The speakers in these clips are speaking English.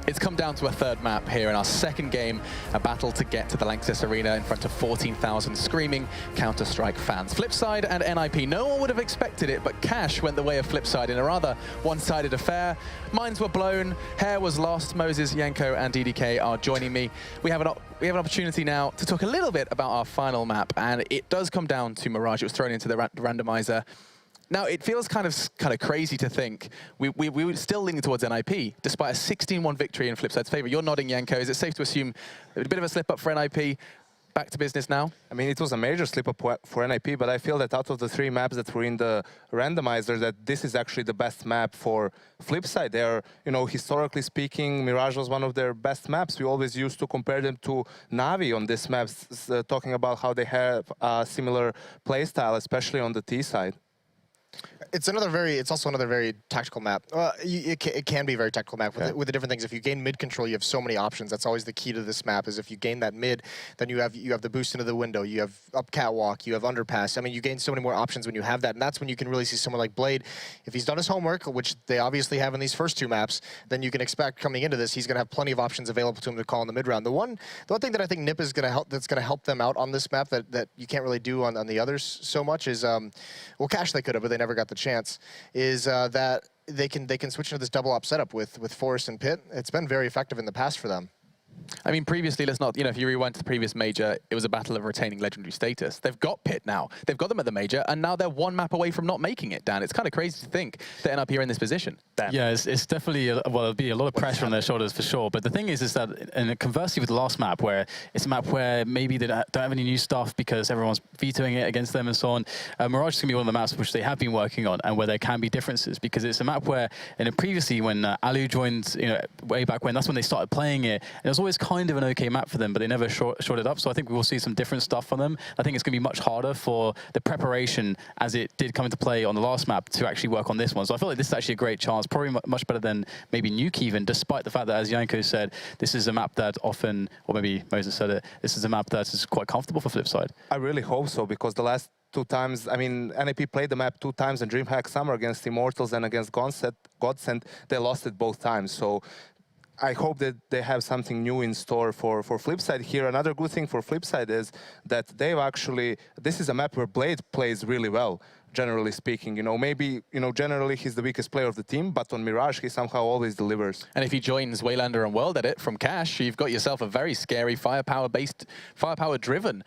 It's come down to a third map here in our second game, a battle to get to the Lanxess Arena in front of 14,000 screaming Counter-Strike fans. Flipside and NiP, no one would have expected it, but Cash went the way of Flipside in a rather one-sided affair. Minds were blown, hair was lost. Moses, Yanko, and DDK are joining me. We have an opportunity now to talk a little bit about our final map, and it does come down to Mirage. It was thrown into the randomizer. Now, it feels kind of crazy to think we were still leaning towards NiP, despite a 16-1 victory in Flipside's favor. You're nodding, Yanko. Is it safe to assume a bit of a slip-up for NiP? Back to business now? I mean, it was a major slip-up for NiP, but I feel that out of the 3 maps that were in the randomizer, that this is actually the best map for Flipside. They're, you know, historically speaking, Mirage was one of their best maps. We always used to compare them to Navi on this map, talking about how they have a similar playstyle, especially on the T side. It's also another very tactical map. It can be a very tactical map with the different things. If you gain mid control, you have so many options. That's always the key to this map. Is if you gain that mid, then you have the boost into the window. You have up catwalk. You have underpass. I mean, you gain so many more options when you have that, and that's when you can really see someone like Blade. If he's done his homework, which they obviously have in these first 2 maps, then you can expect coming into this, he's going to have plenty of options available to him to call in the mid round. The one thing that I think NiP is going to help. That's going to help them out on this map that you can't really do on the others so much is well, Cash they could have, but they never got the chance. Is that they can switch into this double op setup with Forest and Pit. It's been very effective in the past for them. I mean, previously, let's not, if you rewind to the previous major, it was a battle of retaining legendary status. They've got Pit now. They've got them at the major, and now they're 1 map away from not making it, Dan. It's kind of crazy to think they end up here in this position. Dan. Yeah, it's definitely, well, it'll be a lot of pressure on their shoulders for sure. But the thing is that, and conversely with the last map, where it's a map where maybe they don't have any new stuff because everyone's vetoing it against them and so on, Mirage is going to be one of the maps which they have been working on and where there can be differences, because it's a map where, previously when Alu joined, way back when, that's when they started playing it, and it was always kind of an okay map for them, but they never shorted up. So I think we will see some different stuff from them. I think it's going to be much harder for the preparation, as it did come into play on the last map, to actually work on this one. So I feel like this is actually a great chance, probably much better than maybe Nuke even, despite the fact that, as Yanko said, this is a map that often, or maybe Moses said it, this is a map that is quite comfortable for Flipside. I really hope so, because the last 2 times, I mean, NiP played the map 2 times in DreamHack Summer against Immortals and against Godsend. They lost it both times. So I hope that they have something new in store for Flipside here. Another good thing for Flipside is that they've actually, this is a map where Blade plays really well, generally speaking. Maybe, generally he's the weakest player of the team, but on Mirage he somehow always delivers. And if he joins Waylander and World Edit from Cash, you've got yourself a very scary firepower-driven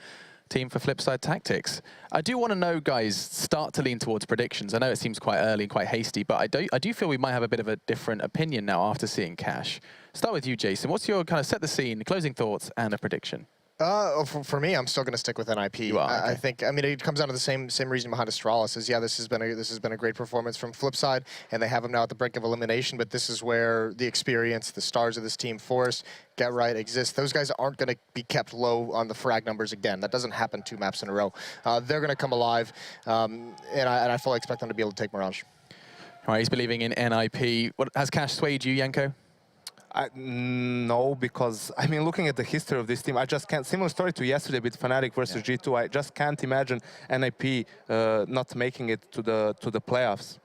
team for Flipside Tactics. I do want to know, guys, start to lean towards predictions. I know it seems quite early and quite hasty, but I do feel we might have a bit of a different opinion now after seeing Cash. Start with you, Jason. What's your kind of set the scene, closing thoughts, and a prediction? For me, I'm still going to stick with NiP. You are, okay. I think, it comes down to the same reason behind Astralis. Is this has been a great performance from Flipside, and they have him now at the brink of elimination. But this is where the experience, the stars of this team, Forest, Get Right, Exist. Those guys aren't going to be kept low on the frag numbers again. That doesn't happen 2 maps in a row. They're going to come alive, and I fully expect them to be able to take Mirage. All right, he's believing in NiP. Has Cash swayed you, Yanko? No, because looking at the history of this team, I just can't. Similar story to yesterday with Fnatic versus G2. I just can't imagine NiP not making it to the playoffs.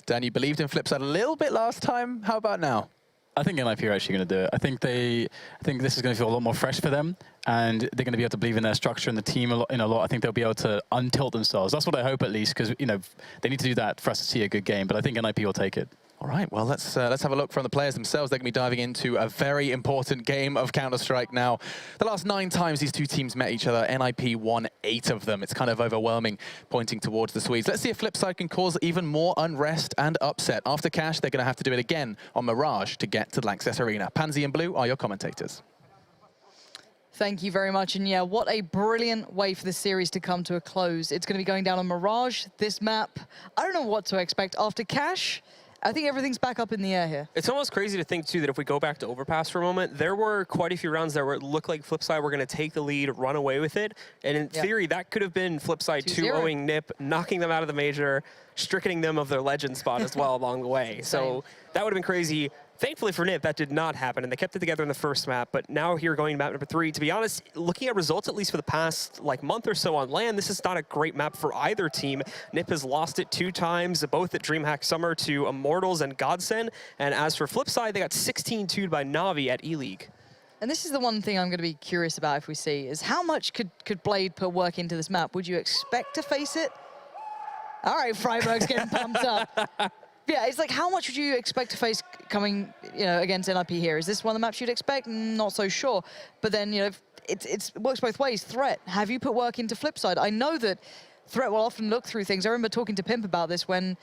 Dan, you believed in Flipside a little bit last time. How about now? I think NiP are actually going to do it. I think this is going to feel a lot more fresh for them, and they're going to be able to believe in their structure and the team a lot. I think they'll be able to untilt themselves. That's what I hope, at least, because they need to do that for us to see a good game. But I think NiP will take it. All right, well, let's have a look from the players themselves. They're going to be diving into a very important game of Counter-Strike now. The last 9 times these 2 teams met each other, NiP won 8 of them. It's kind of overwhelming, pointing towards the Swedes. Let's see if Flipside can cause even more unrest and upset. After Cash, they're going to have to do it again on Mirage to get to the Lanxess Arena. Pansy and Blue are your commentators. Thank you very much. And yeah, what a brilliant way for this series to come to a close. It's going to be going down on Mirage. This map, I don't know what to expect. After Cash, I think everything's back up in the air here. It's almost crazy to think, too, that if we go back to Overpass for a moment, there were quite a few rounds that looked like Flipside were going to take the lead, run away with it. And in theory, that could have been Flipside 2-0ing NiP, knocking them out of the major, strickening them of their legend spot as well along the way. So that would have been crazy. Thankfully for NiP, that did not happen, and they kept it together in the first map, but now here going to map number 3, to be honest, looking at results, at least for the past month or so on LAN, this is not a great map for either team. NiP has lost it 2 times, both at DreamHack Summer to Immortals and Godsend, and as for Flipside, they got 16-2'd by Na'Vi at E-League. And this is the one thing I'm going to be curious about if we see, is how much could Blade put work into this map? Would you expect to face it? All right, Freiburg's getting pumped up. Yeah, it's like, how much would you expect to face coming, against NiP here? Is this one of the maps you'd expect? Not so sure. But then, it works both ways. Threat, have you put work into Flipside? I know that Threat will often look through things. I remember talking to Pimp about this when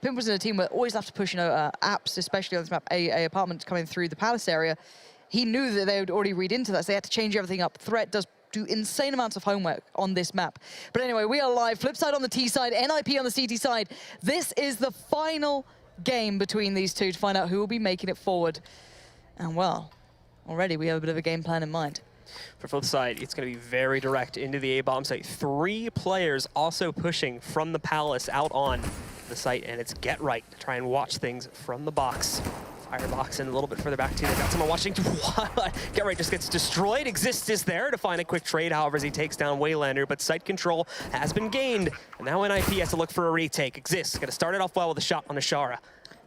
Pimp was in a team where always have to push, apps, especially on this map, a apartment coming through the Palace area. He knew that they would already read into that, so they had to change everything up. Threat does do insane amounts of homework on this map. But anyway, we are live. Flipside on the T side, NiP on the CT side. This is the final game between these two to find out who will be making it forward. And well, already we have a bit of a game plan in mind. For Flipside, it's going to be very direct into the A-bomb site. 3 players also pushing from the Palace out on the site, and it's Get Right to try and watch things from the box. Firebox in a little bit further back too. They've got someone watching. Get Right just gets destroyed. Exist is there to find a quick trade, however, as he takes down Waylander, but site control has been gained. And now NiP has to look for a retake. Exist, going to start it off well with a shot on Ashara.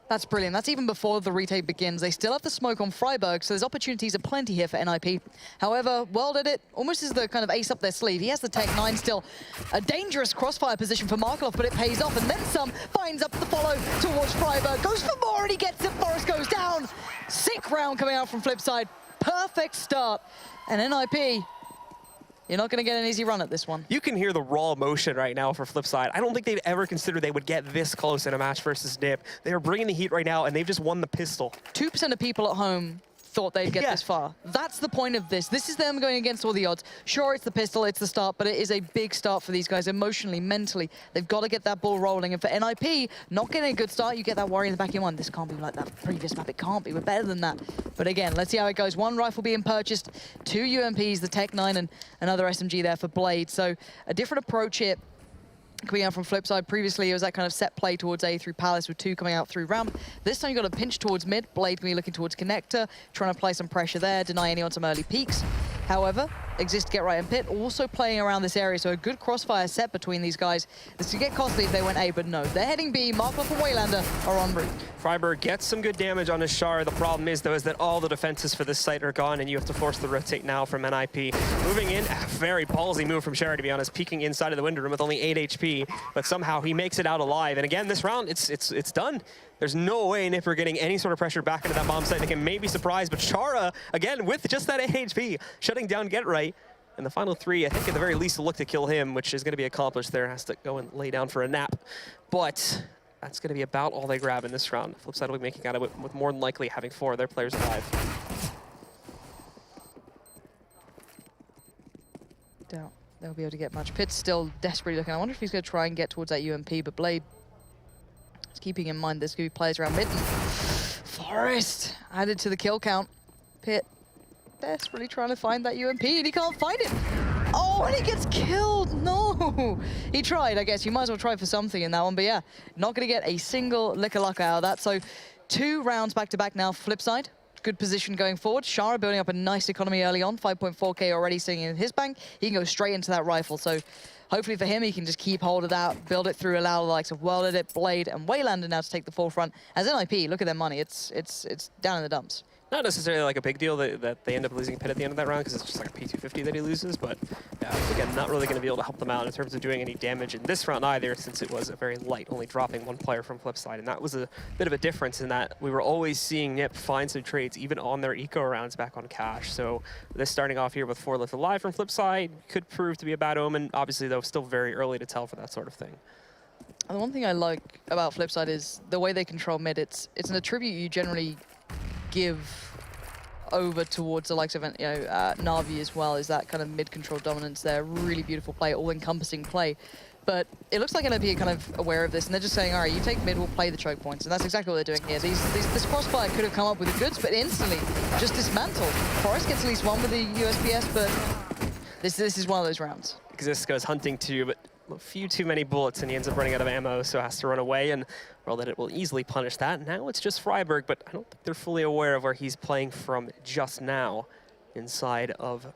That's brilliant. That's even before the retake begins. They still have the smoke on Freiburg, so there's opportunities aplenty here for NiP. However, World Edit almost is the kind of ace up their sleeve. He has the Tech 9 still. A dangerous crossfire position for Markelov, but it pays off. And then some, finds up the follow towards Freiburg. Goes for more and he gets it. Forrest goes down. Sick round coming out from Flipside. Perfect start. And NiP, you're not going to get an easy run at this one. You can hear the raw emotion right now for Flipside. I don't think they'd ever consider they would get this close in a match versus NiP. They are bringing the heat right now, and they've just won the pistol. 2% of people at home thought they'd get this far. That's the point of this. This is them going against all the odds. Sure, it's the pistol, it's the start, but it is a big start for these guys emotionally, mentally. They've got to get that ball rolling. And for NiP, not getting a good start, you get that worry in the back of your mind. This can't be like that previous map. It can't be. We're better than that. But again, let's see how it goes. 1 rifle being purchased, 2 UMPs, the Tech 9 and another SMG there for Blade. So a different approach here. Coming out from Flipside, previously it was that kind of set play towards A through Palace with 2 coming out through ramp. This time you got a pinch towards mid, Blade going to be looking towards connector, trying to apply some pressure there, deny anyone some early peaks. However, Exist, Get Right and Pit also playing around this area, so a good crossfire set between these guys. This could get costly if they went A, but no. They're heading B, Markov and Waylander are en route. Freiburg gets some good damage on Ashara. The problem is, though, is that all the defenses for this site are gone, and you have to force the rotate now from NiP. Moving in, a very ballsy move from Sherry, to be honest, peeking inside of the window room with only 8 HP, but somehow he makes it out alive. And again, this round, it's done. There's no way NiP are getting any sort of pressure back into that bomb site. They can maybe surprise, but Chara, again, with just that 8 HP, shutting down Get Right. And the final 3, I think at the very least, look to kill him, which is going to be accomplished there. Has to go and lay down for a nap. But that's going to be about all they grab in this round. Flipside will be making out of it with more than likely having 4 of their players alive. Doubt they'll be able to get much. Pitt's still desperately looking. I wonder if he's going to try and get towards that UMP, but Blade is keeping in mind there's going to be players around mid. Forrest added to the kill count. Pitt desperately trying to find that UMP, and he can't find it. Oh, and he gets killed. No. He tried, I guess. You might as well try for something in that one, but yeah, not going to get a single lick-a-luck out of that. So 2 rounds back-to-back now, Flipside. Good position going forward. Shara building up a nice economy early on, 5.4K already sitting in his bank. He can go straight into that rifle. So hopefully for him, he can just keep hold of that, build it through, allow the likes of World Edit, Blade, and Waylander now to take the forefront. As NiP, look at their money. It's down in the dumps. Not necessarily like a big deal that they end up losing Pit at the end of that round, because it's just like a P250 that he loses, but again, not really going to be able to help them out in terms of doing any damage in this round either, since it was a very light, only dropping 1 player from Flipside, and that was a bit of a difference in that we were always seeing NiP find some trades even on their eco rounds back on cash. So this starting off here with 4 left alive from Flipside could prove to be a bad omen. Obviously, though, still very early to tell for that sort of thing. And the one thing I like about Flipside is the way they control mid. It's an attribute you generally give over towards the likes of Na'Vi as well, is that kind of mid-control dominance there. Really beautiful play, all-encompassing play. But it looks like NiP are kind of aware of this, and they're just saying, all right, you take mid, we'll play the choke points. And that's exactly what they're doing here. This crossfire could have come up with the goods, but instantly just dismantled. Forrest gets at least 1 with the USPS, but this is one of those rounds. Exist goes hunting too, but a few too many bullets and he ends up running out of ammo, so has to run away, and World will easily punish that. Now it's just Freiburg, but I don't think they're fully aware of where he's playing from just now inside of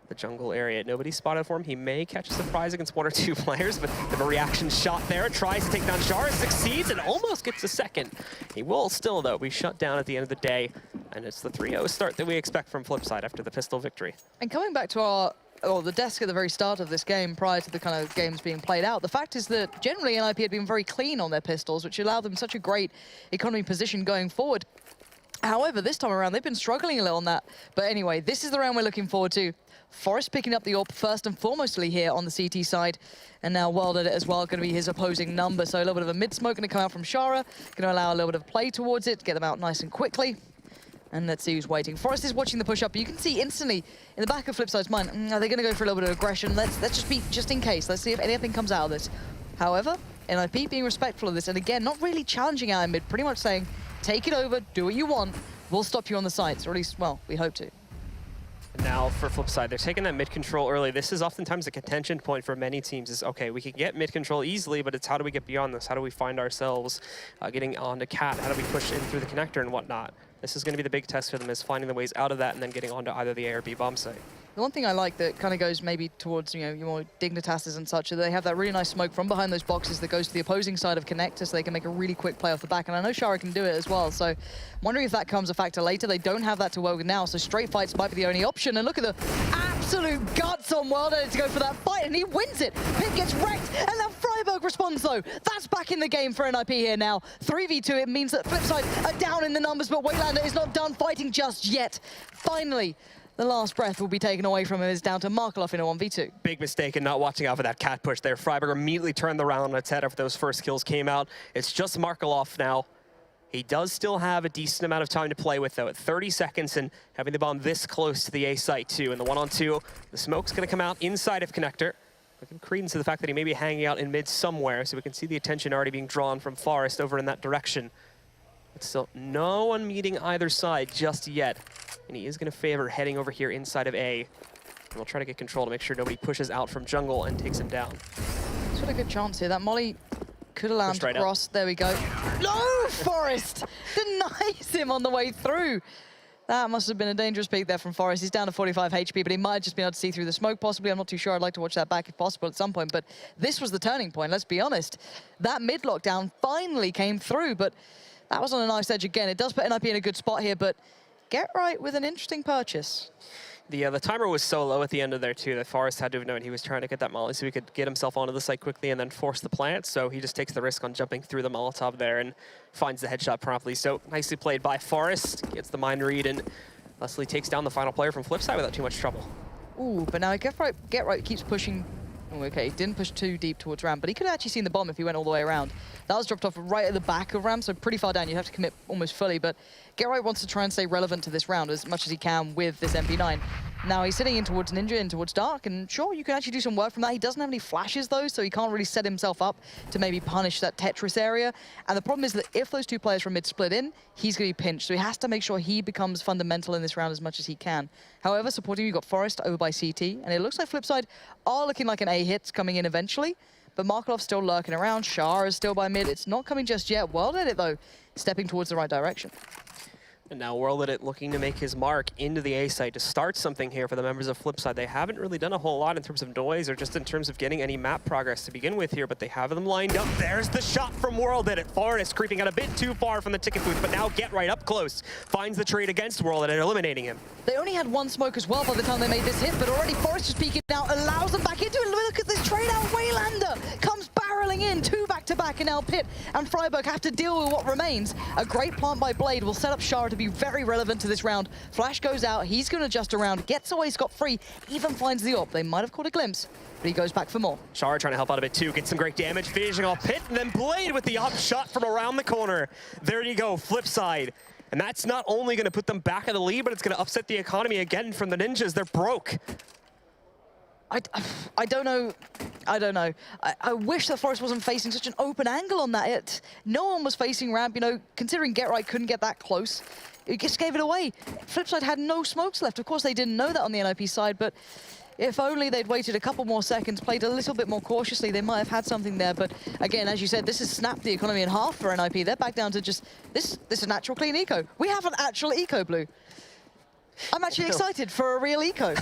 the jungle area. Nobody spotted for him. He may catch a surprise against one or two players, but the reaction shot there. Tries to take down Shara, succeeds, and almost gets a second. He will still, though, be shut down at the end of the day, and it's the 3-0 start that we expect from Flipside after the pistol victory. And coming back to the desk at the very start of this game, prior to the kind of games being played out, the fact is that generally NiP had been very clean on their pistols, which allowed them such a great economy position going forward. However, this time around, they've been struggling a little on that. But anyway, this is the round we're looking forward to. Forest picking up the AWP first and foremostly here on the CT side. And now World as well, going to be his opposing number. So a little bit of a mid-smoke going to come out from Shara. Going to allow a little bit of play towards it, get them out nice and quickly. And let's see who's waiting. Forest is watching the push-up, but you can see instantly in the back of Flipside's mind, are they going to go for a little bit of aggression? Let's just be just in case. Let's see if anything comes out of this. However, NiP being respectful of this, and again, not really challenging out in mid, pretty much saying, take it over, do what you want, we'll stop you on the sites, or at least, well, we hope to. Now for Flipside, they're taking that mid control early. This is oftentimes a contention point for many teams is, okay, we can get mid control easily, but it's how do we get beyond this? How do we find ourselves getting onto Cat? How do we push in through the connector and whatnot? This is going to be the big test for them, is finding the ways out of that and then getting onto either the A or B bomb site. The one thing I like that kind of goes maybe towards, you know, your more Dignitas's and such, they have that really nice smoke from behind those boxes that goes to the opposing side of connector, so they can make a really quick play off the back. And I know Shara can do it as well, so I'm wondering if that comes a factor later. They don't have that to work with now, so straight fights might be the only option. And look at the absolute guts on World to go for that fight, and he wins it. Pip gets wrecked, and then Freiburg responds though. That's back in the game for NiP here now. 3v2, it means that Flipside are down in the numbers, but Waylander is not done fighting just yet. Finally, the last breath will be taken away from him. Is down to Markelov in a 1v2. Big mistake in not watching out for that cat push there. Freiburg immediately turned the round on its head after those first kills came out. It's just Markelov now. He does still have a decent amount of time to play with, though, at 30 seconds and having the bomb this close to the A site, too. And the 1-on-2, the smoke's going to come out inside of connector. Looking credence to the fact that he may be hanging out in mid somewhere, so we can see the attention already being drawn from Forest over in that direction. But still, no one meeting either side just yet. And he is going to favor heading over here inside of A. And we'll try to get control to make sure nobody pushes out from jungle and takes him down. He's got a good chance here. That molly could have landed across. There we go. No! Forest denies him on the way through. That must have been a dangerous peek there from Forest. He's down to 45 HP, but he might just be able to see through the smoke, possibly. I'm not too sure. I'd like to watch that back if possible at some point, but this was the turning point, let's be honest. That mid lockdown finally came through, but that was on a nice edge again. It does put NiP in a good spot here, but Get Right with an interesting purchase. The timer was so low at the end of there, too, that Forrest had to have known he was trying to get that molly so he could get himself onto the site quickly and then force the plant. So he just takes the risk on jumping through the Molotov there and finds the headshot promptly. So nicely played by Forrest, gets the mind read, and Leslie takes down the final player from Flipside without too much trouble. Ooh, but now Get Right keeps pushing. Oh, okay, he didn't push too deep towards Ram, but he could have actually seen the bomb if he went all the way around. That was dropped off right at the back of Ram, so pretty far down. You'd have to commit almost fully, but Get Right wants to try and stay relevant to this round as much as he can with this MP9. Now he's sitting in towards Ninja, in towards Dark, and sure, you can actually do some work from that. He doesn't have any flashes, though, so he can't really set himself up to maybe punish that Tetris area. And the problem is that if those two players from mid split in, he's going to be pinched, so he has to make sure he becomes fundamental in this round as much as he can. However, supporting you got Forest over by CT, and it looks like Flipside are looking like an A hit coming in eventually, but Markelov's still lurking around. Shah is still by mid. It's not coming just yet. World Edit, though, stepping towards the right direction. And now World Edit looking to make his mark into the A site to start something here for the members of Flipside. They haven't really done a whole lot in terms of noise or just in terms of getting any map progress to begin with here, but they have them lined up. There's the shot from World Edit. Forest creeping out a bit too far from the ticket booth, but now Get Right up close. Finds the trade against World Edit, eliminating him. They only had one smoke as well by the time they made this hit, but already Forest is peeking out, allows them back into it. Look at this trade out. Waylander comes barreling in, two back-to-back, and now Pit and Freiburg have to deal with what remains. A great plant by Blade will set up Shara to be very relevant to this round. Flash goes out, he's going to adjust around, gets away scot-free, even finds the AWP. They might have caught a glimpse, but he goes back for more. Shara trying to help out a bit too, gets some great damage, finishing off Pit, and then Blade with the AWP shot from around the corner. There you go, Flipside. And that's not only going to put them back in the lead, but it's going to upset the economy again from the Ninjas. They're broke. I don't know. I don't know. I wish that Forest wasn't facing such an open angle on that. No one was facing ramp, you know, considering Get Right couldn't get that close. It just gave it away. Flipside had no smokes left. Of course, they didn't know that on the NiP side, but If only they'd waited a couple more seconds, played a little bit more cautiously, they might have had something there. But again, as you said, this has snapped the economy in half for NiP. They're back down to just, this is an actual clean eco. We have an actual eco, Blue. I'm actually excited for a real eco.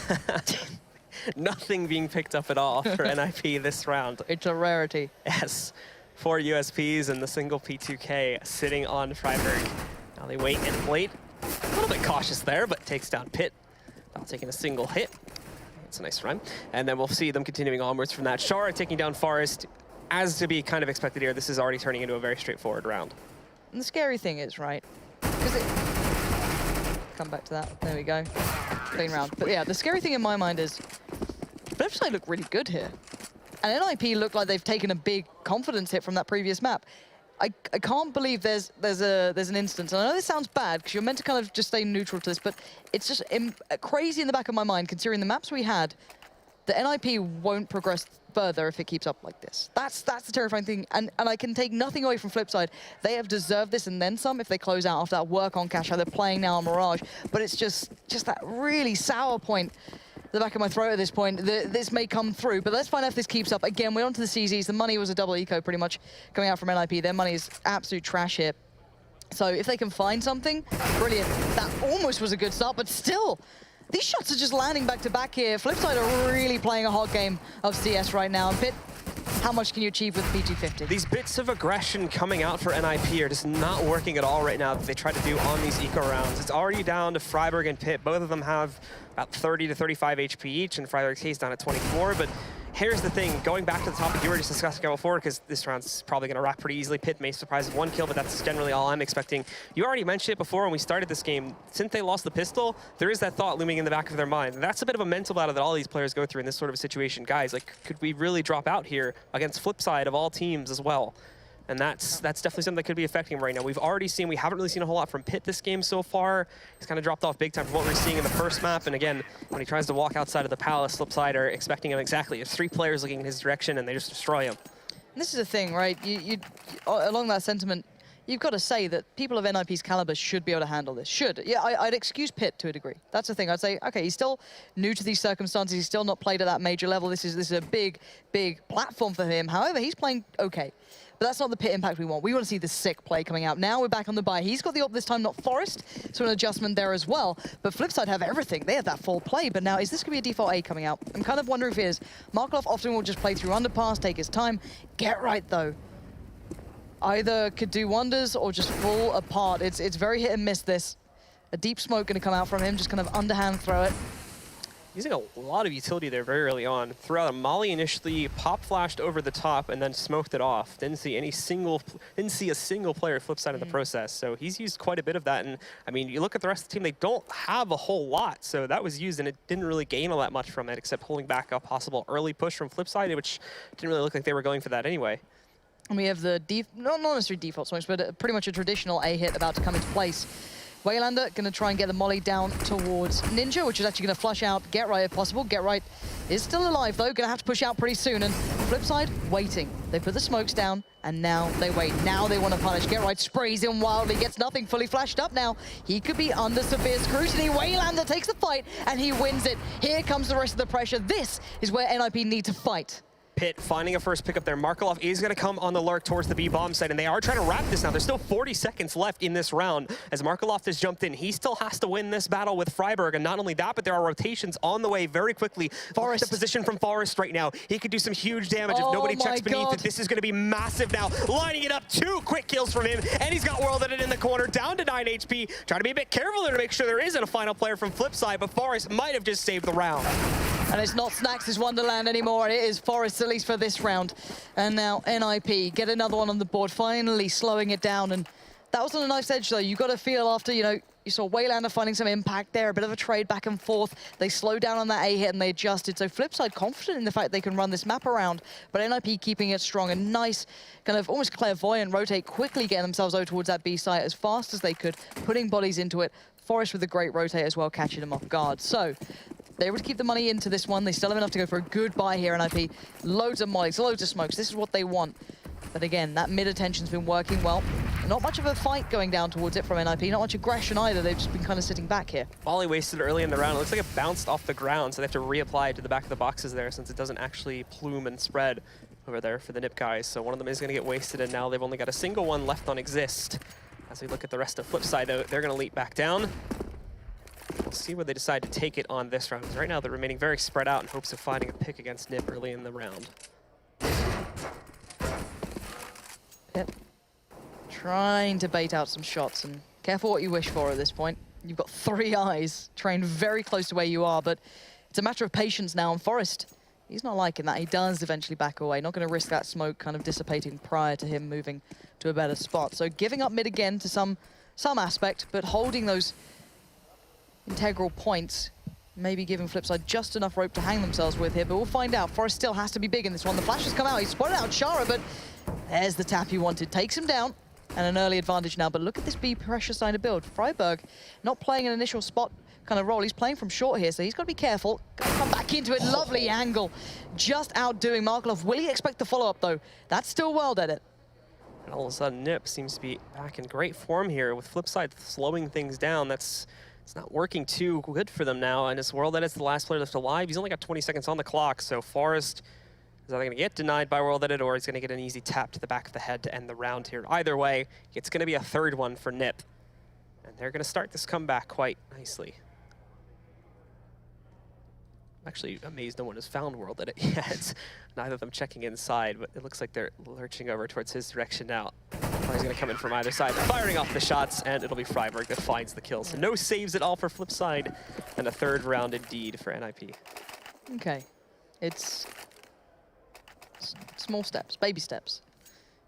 Nothing being picked up at all for NiP this round. It's a rarity. Yes, 4 USPs and the single P2K sitting on Freiburg. Now they wait and wait. A little bit cautious there, but takes down Pit. Not taking a single hit. That's a nice run. And then we'll see them continuing onwards from that. Shara taking down Forest. As to be kind of expected here, this is already turning into a very straightforward round. And the scary thing is, right, because it... Come back to that. There we go. Clean round. But yeah, the scary thing in my mind is Flipside look really good here. And NiP look like they've taken a big confidence hit from that previous map. I can't believe there's an instance, and I know this sounds bad because you're meant to kind of just stay neutral to this, but it's just crazy in the back of my mind, considering the maps we had, that NiP won't progress further if it keeps up like this. That's the terrifying thing, and I can take nothing away from Flipside. They have deserved this and then some if they close out after that work on Cash, how they're playing now on Mirage, but it's just that really sour point the back of my throat at this point. This may come through, but let's find out if this keeps up. Again, we're on to the CZs. The money was a double eco pretty much coming out from NiP. Their money is absolute trash here. So if they can find something, brilliant. That almost was a good start, but still, these shots are just landing back to back here. Flipside are really playing a hot game of CS right now. And Pit, how much can you achieve with P250? These bits of aggression coming out for NiP are just not working at all right now that they try to do on these eco rounds. It's already down to Freiburg and Pit. Both of them have about 30 to 35 HP each, and Freiburg's case down at 24. But here's the thing, going back to the topic you were just discussing before, because this round's probably going to wrap pretty easily. Pit may surprise with 1 kill, but that's generally all I'm expecting. You already mentioned it before when we started this game. Since they lost the pistol, there is that thought looming in the back of their mind. And that's a bit of a mental battle that all these players go through in this sort of a situation. Guys, like, could we really drop out here against Flipside of all teams as well? And that's definitely something that could be affecting him right now. We've already seen, we haven't really seen a whole lot from Pit this game so far. He's kind of dropped off big time from what we're seeing in the first map. And again, when he tries to walk outside of the palace, Flipside are expecting him exactly. There's 3 players looking in his direction and they just destroy him. And this is the thing, right? You along that sentiment, you've got to say that people of NiP's caliber should be able to handle this. Should. Yeah, I'd excuse Pit to a degree. That's the thing. I'd say, okay, he's still new to these circumstances. He's still not played at that major level. This is a big platform for him. However, he's playing okay. But that's not the Pit impact we want. We want to see the sick play coming out. Now we're back on the buy. He's got the op this time, not Forest, so an adjustment there as well. But Flipside have everything. They have that full play, but now is this going to be a default A coming out? I'm kind of wondering if it is. Markov often will just play through underpass, take his time. Get right, though. Either could do wonders or just fall apart. It's very hit and miss, this. A deep smoke going to come out from him, just kind of underhand throw it. Using a lot of utility there very early on. Threw out a molly initially, pop flashed over the top, and then smoked it off. Didn't see a single player Flipside in the process. So he's used quite a bit of that. And I mean, you look at the rest of the team, they don't have a whole lot. So that was used, and it didn't really gain all that much from it, except holding back a possible early push from Flipside, which didn't really look like they were going for that anyway. And we have the not necessarily default smokes, but pretty much a traditional A hit about to come into place. Waylander going to try and get the molly down towards Ninja, which is actually going to flush out Get Right if possible. Get Right is still alive, though. Going to have to push out pretty soon. And Flipside, waiting. They put the smokes down, and now they wait. Now they want to punish. Get Right sprays in wildly, gets nothing, fully flashed up now. He could be under severe scrutiny. Waylander takes the fight, and he wins it. Here comes the rest of the pressure. This is where NiP need to fight. Pit finding a first pickup there. Markelov is going to come on the lurk towards the B bomb site, and they are trying to wrap this now. There's still 40 seconds left in this round as Markelov has jumped in. He still has to win this battle with Freiburg, and not only that, but there are rotations on the way very quickly. Forest, the position from Forest right now. He could do some huge damage if nobody checks beneath it. This is going to be massive now. Lining it up, 2 quick kills from him, and he's got World Edit in the corner, down to 9 HP. Trying to be a bit careful there to make sure there isn't a final player from Flipside, but Forest might have just saved the round. And it's not Snax' Wonderland anymore, it is Forest, at least for this round. And now NiP get another one on the board, finally slowing it down. And that was on a nice edge, though. You got to feel after, you know, you saw Waylander finding some impact there, a bit of a trade back and forth. They slowed down on that A hit and they adjusted. So Flipside confident in the fact they can run this map around, but NiP keeping it strong. A nice, kind of almost clairvoyant rotate, quickly getting themselves over towards that B site as fast as they could, putting bodies into it. Forest with a great rotate as well, catching them off guard. So they able to keep the money into this one. They still have enough to go for a good buy here, NiP. Loads of mollies, loads of smokes. This is what they want. But again, that mid attention's been working well. Not much of a fight going down towards it from NiP, not much aggression either. They've just been kind of sitting back here. Volley wasted early in the round. It looks like it bounced off the ground, so they have to reapply it to the back of the boxes there since it doesn't actually plume and spread over there for the NiP guys. So one of them is going to get wasted, and now they've only got a single one left on Exist. As we look at the rest of Flipside, though, they're going to leap back down. We'll see where they decide to take it on this round. Because right now they're remaining very spread out in hopes of finding a pick against NiP early in the round. Yep. Trying to bait out some shots, and careful what you wish for at this point. You've got 3 eyes trained very close to where you are, but it's a matter of patience now on Forest. He's not liking that. He does eventually back away. Not going to risk that smoke kind of dissipating prior to him moving to a better spot. So giving up mid again to some aspect, but holding those integral points, maybe giving Flipside just enough rope to hang themselves with here, but we'll find out. Forest still has to be big in this one. The flash has come out. He's spotted out Shara, but there's the tap he wanted. Takes him down, and an early advantage now. But look at this B pressure sign to build. Friberg not playing an initial spot kind of role. He's playing from short here, so he's got to be careful. Gotta come back into it. Lovely angle. Just outdoing Markelov. Will he expect the follow-up, though? That's still well at it. And all of a sudden, NiP seems to be back in great form here with Flipside slowing things down. It's not working too good for them now. And it's World Edit's the last player left alive. He's only got 20 seconds on the clock, so Forest is either going to get denied by World Edit or he's going to get an easy tap to the back of the head to end the round here. Either way, it's going to be a third one for NiP. And they're going to start this comeback quite nicely. I'm actually amazed no one has found World Edit yet. Neither of them checking inside, but it looks like they're lurching over towards his direction now. He's going to come in from either side, firing off the shots, and it'll be Friberg that finds the kill. So no saves at all for Flipside, and a third round indeed for NiP. Okay. It's small steps, baby steps.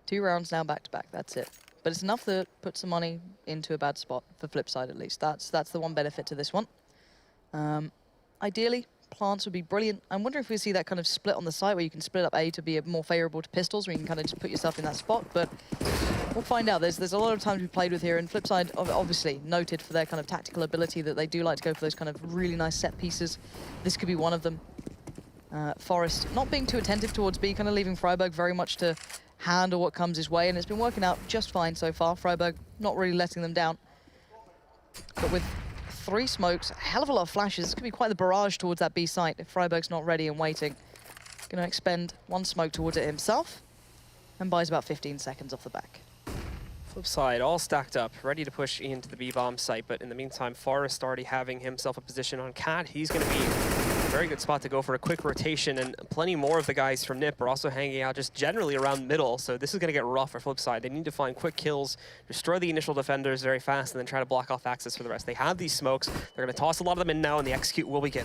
2 rounds now back-to-back, that's it. But it's enough to put some money into a bad spot, for Flipside at least. That's the one benefit to this one. Ideally, plants would be brilliant. I'm wondering if we see that kind of split on the site where you can split up A to be more favorable to pistols, where you can kind of just put yourself in that spot, but we'll find out. There's a lot of times we played with here, and Flipside obviously noted for their kind of tactical ability that they do like to go for those kind of really nice set pieces. This could be one of them. Forest not being too attentive towards B, kind of leaving Friberg very much to handle what comes his way, and it's been working out just fine so far. Friberg not really letting them down. But with 3 smokes, a hell of a lot of flashes, this could be quite the barrage towards that B site if Friberg's not ready and waiting. Going to expend 1 smoke towards it himself, and buys about 15 seconds off the back. Flipside all stacked up, ready to push into the B-bomb site, but in the meantime, Forest already having himself a position on Cat. He's going to be a very good spot to go for a quick rotation, and plenty more of the guys from NiP are also hanging out just generally around middle, so this is going to get rough for Flipside. They need to find quick kills, destroy the initial defenders very fast, and then try to block off access for the rest. They have these smokes. They're going to toss a lot of them in now, and the execute will begin.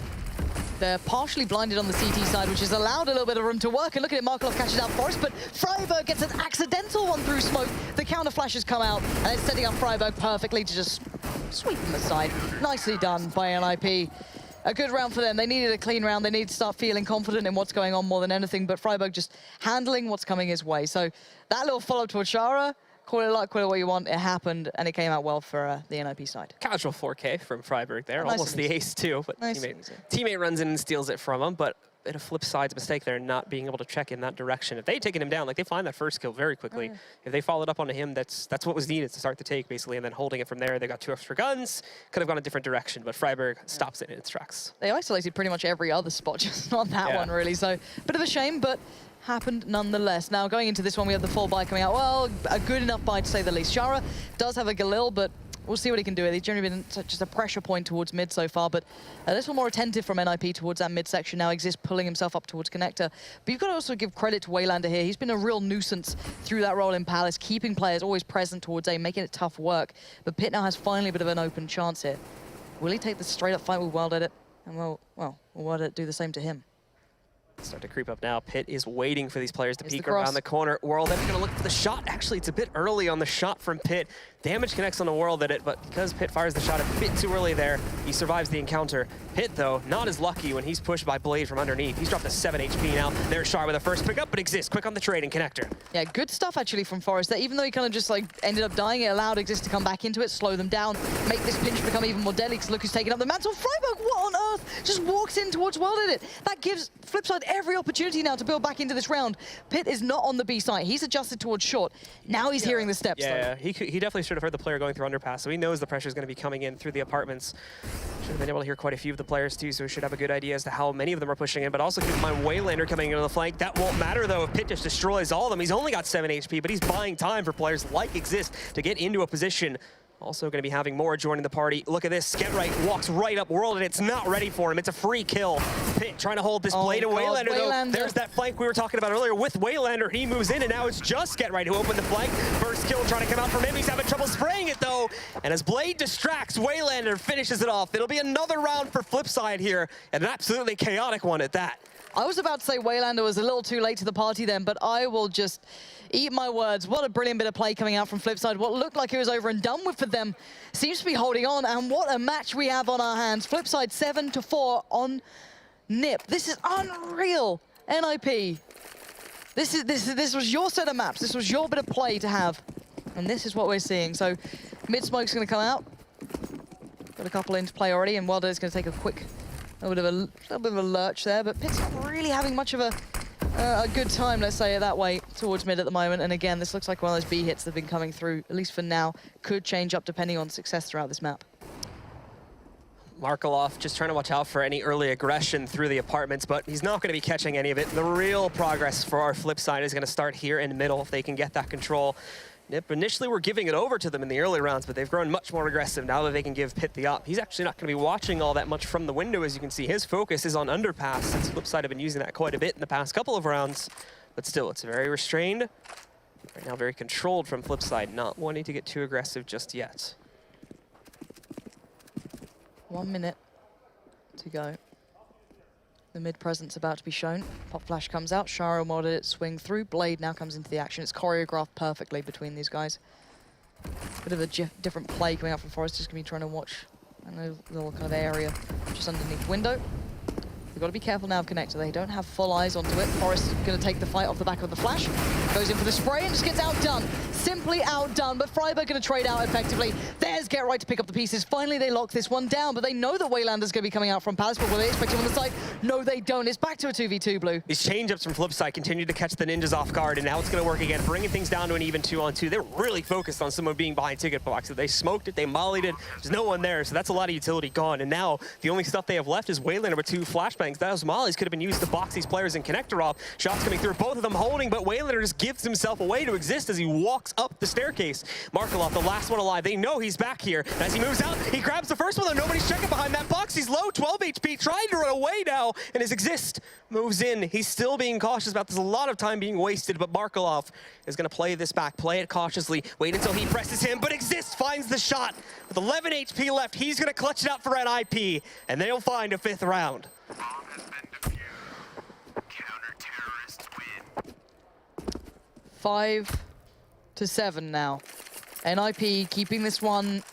They're partially blinded on the CT side, which has allowed a little bit of room to work. And look at it, Markelov catches out Forest, but Friberg gets an accidental one through smoke. The counter flashes come out, and it's setting up Friberg perfectly to just sweep them aside. Nicely done by NiP. A good round for them. They needed a clean round. They need to start feeling confident in what's going on more than anything, but Friberg just handling what's coming his way. So that little follow-up towards Shara, call it luck, call it what you want. It happened, and it came out well for the NiP side. Casual 4K from Friberg there, Nice almost the ace too, but Nice teammate runs in and steals it from him, but a bit of Flipside's mistake there, not being able to check in that direction. If they'd taken him down, like they find that first kill very quickly. If they followed up onto him, that's what was needed to start the take, basically, and then holding it from there. They got 2 extra guns, could have gone a different direction, but Friberg stops it in its tracks. They isolated pretty much every other spot, just not that one really. So bit of a shame, but happened nonetheless. Now going into this one, we have the full buy coming out. Well, a good enough buy to say the least. Shara does have a Galil, but we'll see what he can do. He's generally been just a pressure point towards mid so far, but a little more attentive from NiP towards that mid section now. Exist pulling himself up towards Connector. But you've got to also give credit to Waylander here. He's been a real nuisance through that role in Palace, keeping players always present towards A, making it tough work. But Pitt now has finally a bit of an open chance here. Will he take the straight up fight with World Edit? And will World Edit do the same to him? Start to creep up now. Pitt is waiting for these players to peek around the corner. World Edit going to look for the shot. Actually, it's a bit early on the shot from Pitt. Damage connects on the world at it, but because Pit fires the shot a bit too early there, he survives the encounter. Pit, though, not as lucky when he's pushed by Blade from underneath. He's dropped to 7 HP now. There's Char with a first pickup, but Exist quick on the trade and connector. Yeah, good stuff actually from Forest there. Even though he kind of just like ended up dying, it allowed Exist to come back into it, slow them down, make this pinch become even more deadly because look who's taking up the mantle. Freiburg, what on earth? Just walks in towards World Edit. That gives Flipside every opportunity now to build back into this round. Pit is not on the B side. He's adjusted towards short. Now he's hearing the steps. Yeah, he definitely should have heard the player going through underpass, so he knows the pressure is going to be coming in through the apartments. Should have been able to hear quite a few of the players too, so we should have a good idea as to how many of them are pushing in, but also keep in mind Waylander coming in on the flank. That won't matter though if Pit just destroys all of them. He's only got 7 HP, but he's buying time for players like Exist to get into a position. Also going to be having more joining the party. Look at this, Get Right walks right up World, and it's not ready for him. It's a free kill. Pit trying to hold this Blade of Waylander, though. There's that flank we were talking about earlier with Waylander. He moves in, and now it's just Get Right who opened the flank. First kill trying to come out from him. He's having trouble spraying it, though. And as Blade distracts, Waylander finishes it off. It'll be another round for Flipside here, and an absolutely chaotic one at that. I was about to say Waylander was a little too late to the party then, but I will just eat my words. What a brilliant bit of play coming out from Flipside. What looked like it was over and done with for them seems to be holding on, and what a match we have on our hands. Flipside 7-4 on NiP. This is unreal. NiP. This was your set of maps. This was your bit of play to have, and this is what we're seeing. So mid smoke's going to come out. Got a couple into play already, and Wilder is going to take a quick. A little bit of a lurch there, but Pit's not really having much of a good time, let's say it that way, towards mid at the moment. And again, this looks like one of those B hits that have been coming through, at least for now. Could change up depending on success throughout this map. Markelov just trying to watch out for any early aggression through the apartments, but he's not going to be catching any of it. The real progress for our flip side is going to start here in the middle if they can get that control. NiP initially were giving it over to them in the early rounds, but they've grown much more aggressive now that they can give Pit the up. He's actually not going to be watching all that much from the window, as you can see. His focus is on underpass, since Flipside have been using that quite a bit in the past couple of rounds. But still, it's very restrained. Right now, very controlled from Flipside, not wanting to get too aggressive just yet. 1 minute to go. The mid presence about to be shown. Pop flash comes out. Shara modded it, swing through. Blade now comes into the action. It's choreographed perfectly between these guys. Bit of a different play coming out from Forest. Just gonna be trying to watch a little kind of area just underneath the window. We've got to be careful now of Connector. They don't have full eyes onto it. Forest is going to take the fight off the back of the flash. Goes in for the spray and just gets outdone. Simply outdone, but Freiburg going to trade out effectively. There's Get Right to pick up the pieces. Finally, they lock this one down, but they know that Waylander's going to be coming out from Palace, but will they expect him on the side? No, they don't. It's back to a 2v2, Blue. These change-ups from Flipside continue to catch the Ninjas off guard, and now it's going to work again, bringing things down to an even 2-on-2. They're really focused on someone being behind ticket boxes. They smoked it, they mollied it. There's no one there, so that's a lot of utility gone. And now the only stuff they have left is Waylander with 2 flashbangs. Those mollies could have been used to box these players and connector off. Shots coming through, both of them holding, but Waylander just gives himself away to Exist as he walks up the staircase. Markelov, the last one alive. They know he's back here. And as he moves out, he grabs the first one, though nobody's checking behind that box. He's low, 12 HP, trying to run away now, and as Exist moves in, he's still being cautious about this. A lot of time being wasted, but Markelov is going to play this back, play it cautiously, wait until he presses him, but Exist finds the shot. With 11 HP left, he's going to clutch it out for NiP, and they'll find a 5th round. 5-7 now. NiP keeping this one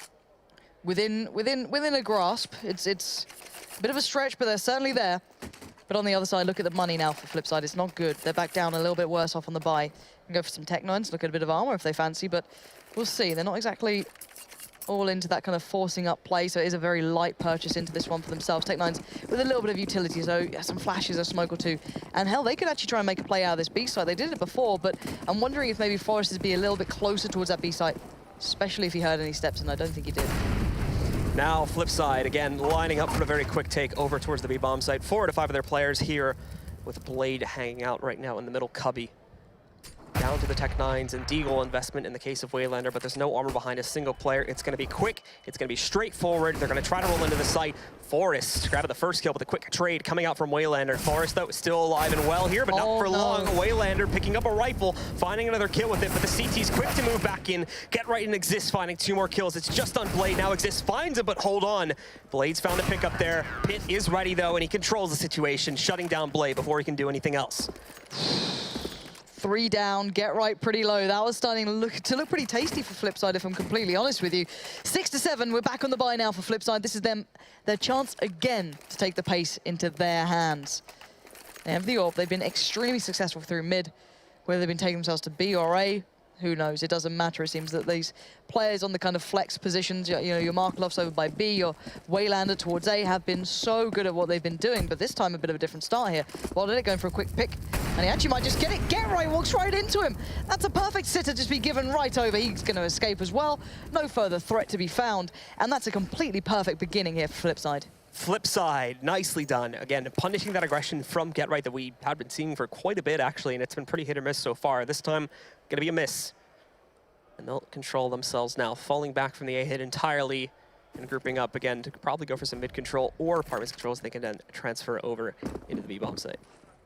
within a grasp. It's a bit of a stretch, but they're certainly there. But on the other side, look at the money now for Flipside. It's not good. They're back down a little bit worse off on the buy. Can go for some Tech-9s, look at a bit of armor if they fancy, but we'll see. They're not exactly all into that kind of forcing up play, so it is a very light purchase into this one for themselves. Tech-9s with a little bit of utility, so yeah, some flashes, a smoke or two. And hell, they could actually try and make a play out of this B side. They did it before, but I'm wondering if maybe Forrest is be a little bit closer towards that B side, especially if he heard any steps, and I don't think he did. Now Flipside, again, lining up for a very quick take over towards the B-bomb site. 4 to 5 of their players here with Blade hanging out right now in the middle cubby. Down to the Tech-9s and Deagle investment in the case of Waylander, but there's no armor behind a single player. It's going to be quick. It's going to be straightforward. They're going to try to roll into the site. Forrest grabbing the first kill with a quick trade coming out from Waylander. Forrest, though, is still alive and well here, but not for long. Waylander picking up a rifle, finding another kill with it, but the CT's quick to move back in. Get Right and Exist finding 2 more kills. It's just on Blade. Now Exist finds it, but hold on. Blade's found a pickup there. Pit is ready, though, and he controls the situation, shutting down Blade before he can do anything else. 3 down, get right pretty low. That was starting to look pretty tasty for Flipside, if I'm completely honest with you. 6-7, we're back on the bye now for Flipside. This is their chance again to take the pace into their hands. They have the orb. They've been extremely successful through mid. Whether they've been taking themselves to B or A, who knows? It doesn't matter. It seems that these players on the kind of flex positions, you know, your Markelovs over by B, your Waylander towards A, have been so good at what they've been doing. But this time, a bit of a different start here. Wilded going for a quick pick, and he actually might just get it. Get right, walks right into him. That's a perfect sitter, just be given right over. He's going to escape as well. No further threat to be found, and that's a completely perfect beginning here for Flipside. Flipside, nicely done. Again, punishing that aggression from Get Right that we had been seeing for quite a bit, actually, and it's been pretty hit or miss so far. This time, going to be a miss. And they'll control themselves now, falling back from the A hit entirely and grouping up again to probably go for some mid control or apartments control so they can then transfer over into the B-bomb site.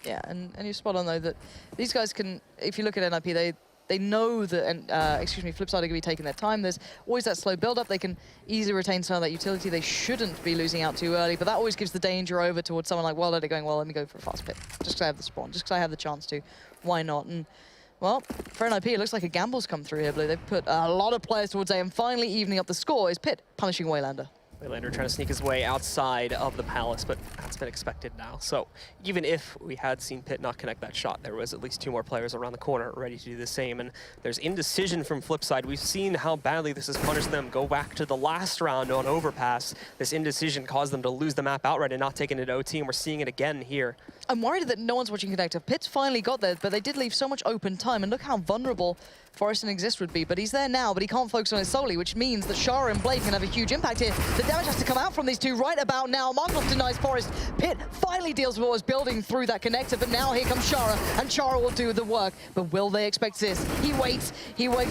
Yeah, and you're spot on, though, that these guys can, if you look at NiP, they know that, Flipside are going to be taking their time. There's always that slow build-up. They can easily retain some of that utility. They shouldn't be losing out too early, but that always gives the danger over towards someone like Wilded going, well, let me go for a fast pick. Just because I have the spawn, just because I have the chance to. Why not? And, well, for NiP, it looks like a gamble's come through here, Blue. They've put a lot of players towards A, and finally evening up the score is Pit punishing Waylander. Waylander trying to sneak his way outside of the palace, but that's been expected now. So even if we had seen Pit not connect that shot, there was at least 2 more players around the corner ready to do the same. And there's indecision from Flipside. We've seen how badly this has punished them. Go back to the last round on Overpass. This indecision caused them to lose the map outright and not take it into OT, and we're seeing it again here. I'm worried that no one's watching Connector. Pit's finally got there, but they did leave so much open time, and look how vulnerable Forrest and Exist would be. But he's there now, but he can't focus on it solely, which means that Shara and Blade can have a huge impact here. The damage has to come out from these two right about now. Markov denies Forrest. Pit finally deals with what was building through that connector, but now here comes Shara, and Shara will do the work. But will they expect this? He waits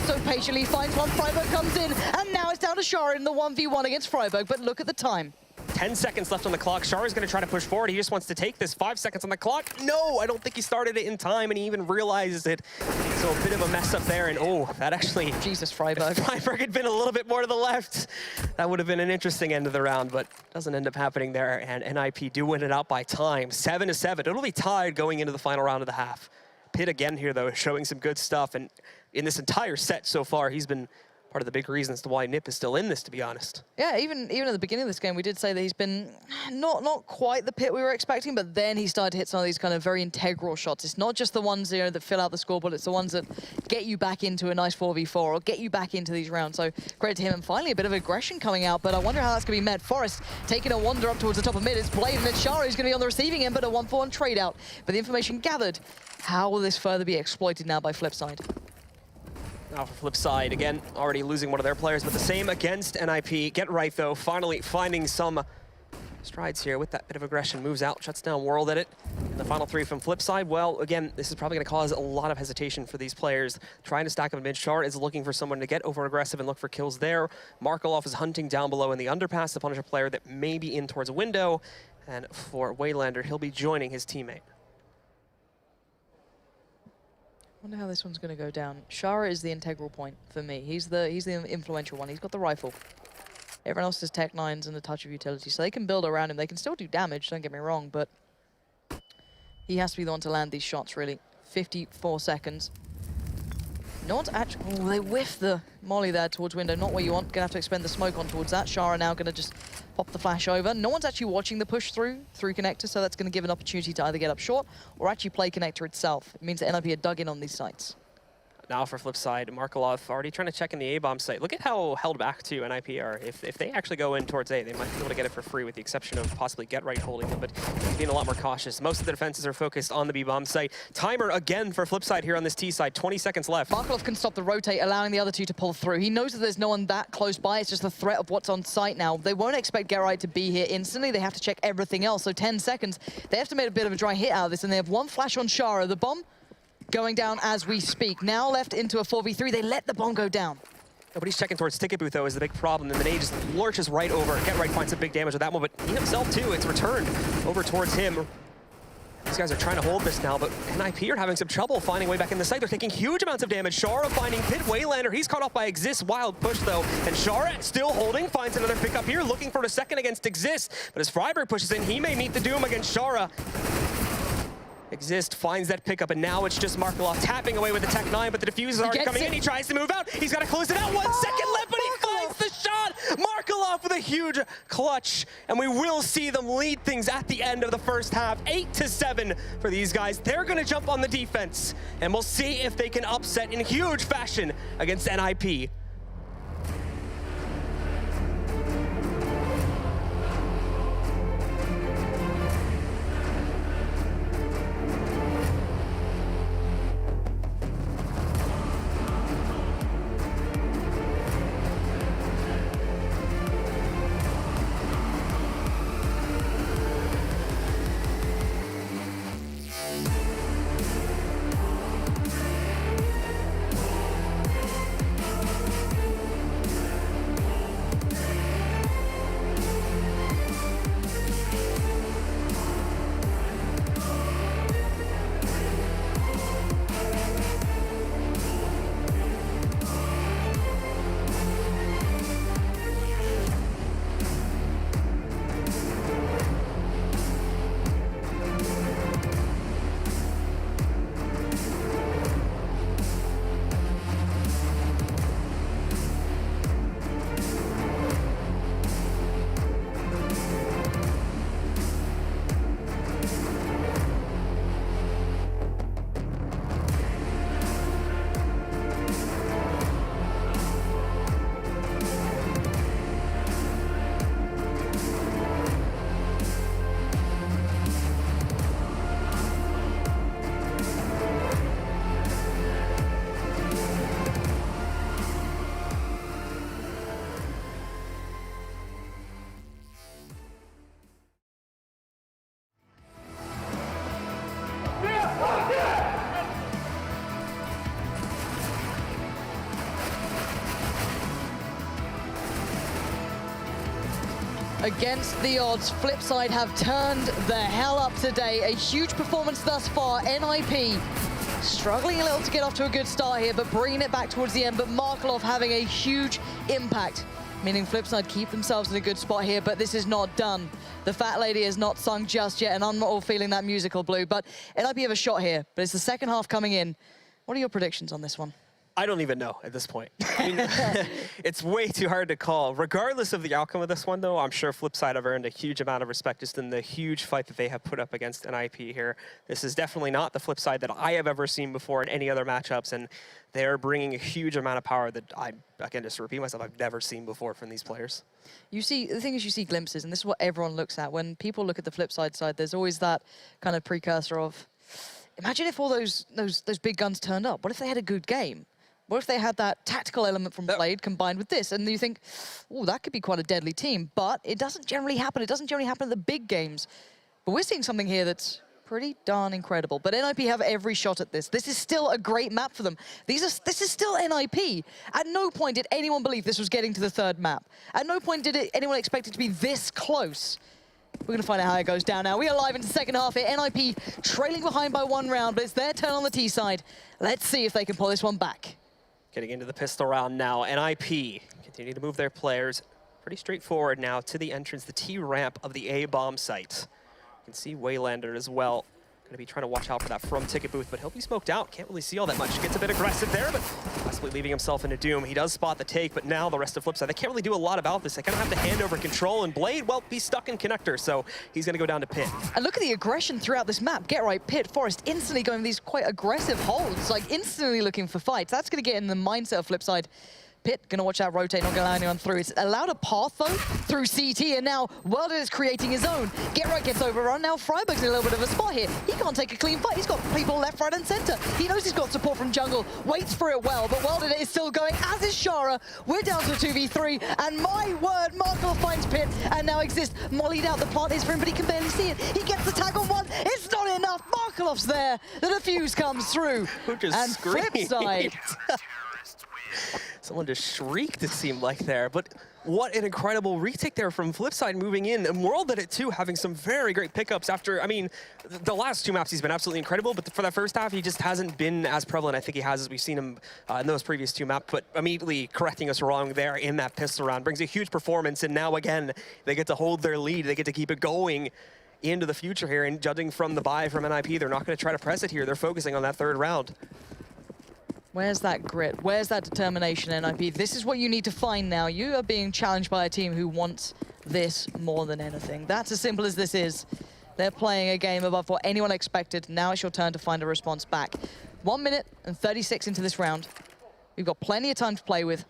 so patiently, finds one, Freiburg comes in, and now it's down to Shara in the 1v1 against Freiburg, but look at the time. 10 seconds left on the clock. Shara's going to try to push forward. He just wants to take this. 5 seconds on the clock. No, I don't think he started it in time, and he even realizes it. So a bit of a mess up there, and oh, that actually... Jesus, Freiburg. If Freiburg had been a little bit more to the left, that would have been an interesting end of the round, but doesn't end up happening there, and NiP do win it out by time. 7-7. It'll be tied going into the final round of the half. Pit again here, though, showing some good stuff, and in this entire set so far, he's been part of the big reasons to why NiP is still in this, to be honest. Yeah, even at the beginning of this game, we did say that he's been not quite the Pit we were expecting, but then he started to hit some of these kind of very integral shots. It's not just the ones that fill out the scoreboard, it's the ones that get you back into a nice 4v4 or get you back into these rounds. So credit to him, and finally a bit of aggression coming out, but I wonder how that's going to be met. Forrest taking a wander up towards the top of mid. It's Blade and it's Shara who's going to be on the receiving end, but a 1-for-1 trade out. But the information gathered, how will this further be exploited now by Flipside? Now for Flipside, again, already losing one of their players, but the same against NiP. Get Right, though, finally finding some strides here with that bit of aggression. Moves out, shuts down World at it. And the final 3 from Flipside, well, again, this is probably going to cause a lot of hesitation for these players. Trying to stack up mid. Shar is looking for someone to get over-aggressive and look for kills there. Markelov is hunting down below in the underpass to punish a player that may be in towards a window. And for Waylander, he'll be joining his teammate. I wonder how this one's going to go down. Shara is the integral point for me. He's the influential one. He's got the rifle. Everyone else has Tech 9s and the touch of utility, so they can build around him. They can still do damage, don't get me wrong, but he has to be the one to land these shots, really. 54 seconds. No one's actually... Oh, they whiff the molly there towards window. Not what you want. Gonna have to expend the smoke on towards that. Shara now gonna just pop the flash over. No one's actually watching the push through connector, so that's gonna give an opportunity to either get up short or actually play connector itself. It means that NiP are dug in on these sites. Now for Flipside, Markelov already trying to check in the A-bomb site. Look at how held back to NiP are. If they actually go in towards A, they might be able to get it for free, with the exception of possibly Get Right holding them, but being a lot more cautious. Most of the defenses are focused on the B-bomb site. Timer again for Flipside here on this T side, 20 seconds left. Markelov can stop the rotate, allowing the other two to pull through. He knows that there's no one that close by. It's just the threat of what's on site now. They won't expect Get Right to be here instantly. They have to check everything else. So 10 seconds. They have to make a bit of a dry hit out of this, and they have one flash on Shara. The bomb going down as we speak. Now left into a 4v3. They let the bomb go down. Nobody's checking towards Ticket Booth, though, is the big problem. And the nade just lurches right over. Get Right finds some big damage with that one, but he himself, too. It's returned over towards him. These guys are trying to hold this now, but NiP are having some trouble finding a way back in the site. They're taking huge amounts of damage. Shara finding Pit. Waylander, he's caught off by Exist. Wild push, though. And Shara still holding, finds another pickup here, looking for a second against Exist. But as Freiburg pushes in, he may meet the doom against Shara. Exist finds that pickup, and now it's just Markelov tapping away with the Tech 9, but the defuse is already coming in. He tries to move out. He's got to close it out. 1 second left, but he finds the shot. Markelov with a huge clutch, and we will see them lead things at the end of the first half. 8-7 for these guys. They're going to jump on the defense, and we'll see if they can upset in huge fashion against NiP. Against the odds, Flipside have turned the hell up today. A huge performance thus far. NiP struggling a little to get off to a good start here, but bringing it back towards the end. But Markelov having a huge impact, meaning Flipside keep themselves in a good spot here, but this is not done. The Fat Lady is not sung just yet, and I'm not all feeling that musical blue. But NiP have a shot here, but it's the second half coming in. What are your predictions on this one? I don't even know at this point. I mean, it's way too hard to call. Regardless of the outcome of this one, though, I'm sure Flipside have earned a huge amount of respect just in the huge fight that they have put up against NiP here. This is definitely not the Flipside that I have ever seen before in any other matchups, and they're bringing a huge amount of power that I can just repeat myself, I've never seen before from these players. You see, the thing is you see glimpses, and this is what everyone looks at. When people look at the Flipside side, there's always that kind of precursor of, imagine if all those big guns turned up. What if they had a good game? What if they had that tactical element from Blade combined with this? And you think, oh, that could be quite a deadly team. But it doesn't generally happen. It doesn't generally happen at the big games. But we're seeing something here that's pretty darn incredible. But NiP have every shot at this. This is still a great map for them. This is still NiP. At no point did anyone believe this was getting to the third map. At no point did anyone expect it to be this close. We're going to find out how it goes down now. We are live into the second half here. NiP trailing behind by 1 round, but it's their turn on the T side. Let's see if they can pull this one back. Getting into the pistol round now. NiP continue to move their players pretty straightforward now to the entrance, the T ramp of the A bomb site. You can see Waylander as well. Going to be trying to watch out for that from ticket booth, but he'll be smoked out. Can't really see all that much. Gets a bit aggressive there, but possibly leaving himself into doom. He does spot the take, but now the rest of Flipside, they can't really do a lot about this. They kind of have to hand over control, and Blade, well, he's stuck in connector, so he's going to go down to Pit. And look at the aggression throughout this map. Get right, Pit, Forest instantly going these quite aggressive holds, like instantly looking for fights. That's going to get in the mindset of Flipside. Pit gonna watch out, rotate, not gonna allow anyone through. It's allowed a path though through CT, and now Welder is creating his own. Get right gets overrun. Now Freiburg's in a little bit of a spot here. He can't take a clean fight. He's got people left, right, and center. He knows he's got support from jungle. Waits for it well, but Welder is still going, as is Shara. We're down to a 2v3, and my word, Markelov finds Pit, and now Exist mollied out. The plant is for him, but he can barely see it. He gets the tag on one. It's not enough. Markelov's there. The defuse comes through. Who just and screamed? Flipside. Someone just shrieked, it seemed like there, but what an incredible retake there from Flipside moving in, and World at it too, having some very great pickups after, I mean, the last 2 maps he's been absolutely incredible, but for that first half, he just hasn't been as prevalent, I think he has, as we've seen him in those previous 2 maps, but immediately correcting us wrong there in that pistol round, brings a huge performance, and now again, they get to hold their lead, they get to keep it going into the future here, and judging from the buy from NiP, they're not going to try to press it here. They're focusing on that third round. Where's that grit? Where's that determination, NiP? This is what you need to find now. You are being challenged by a team who wants this more than anything. That's as simple as this is. They're playing a game above what anyone expected. Now it's your turn to find a response back. 1 minute and 36 into this round. We've got plenty of time to play with.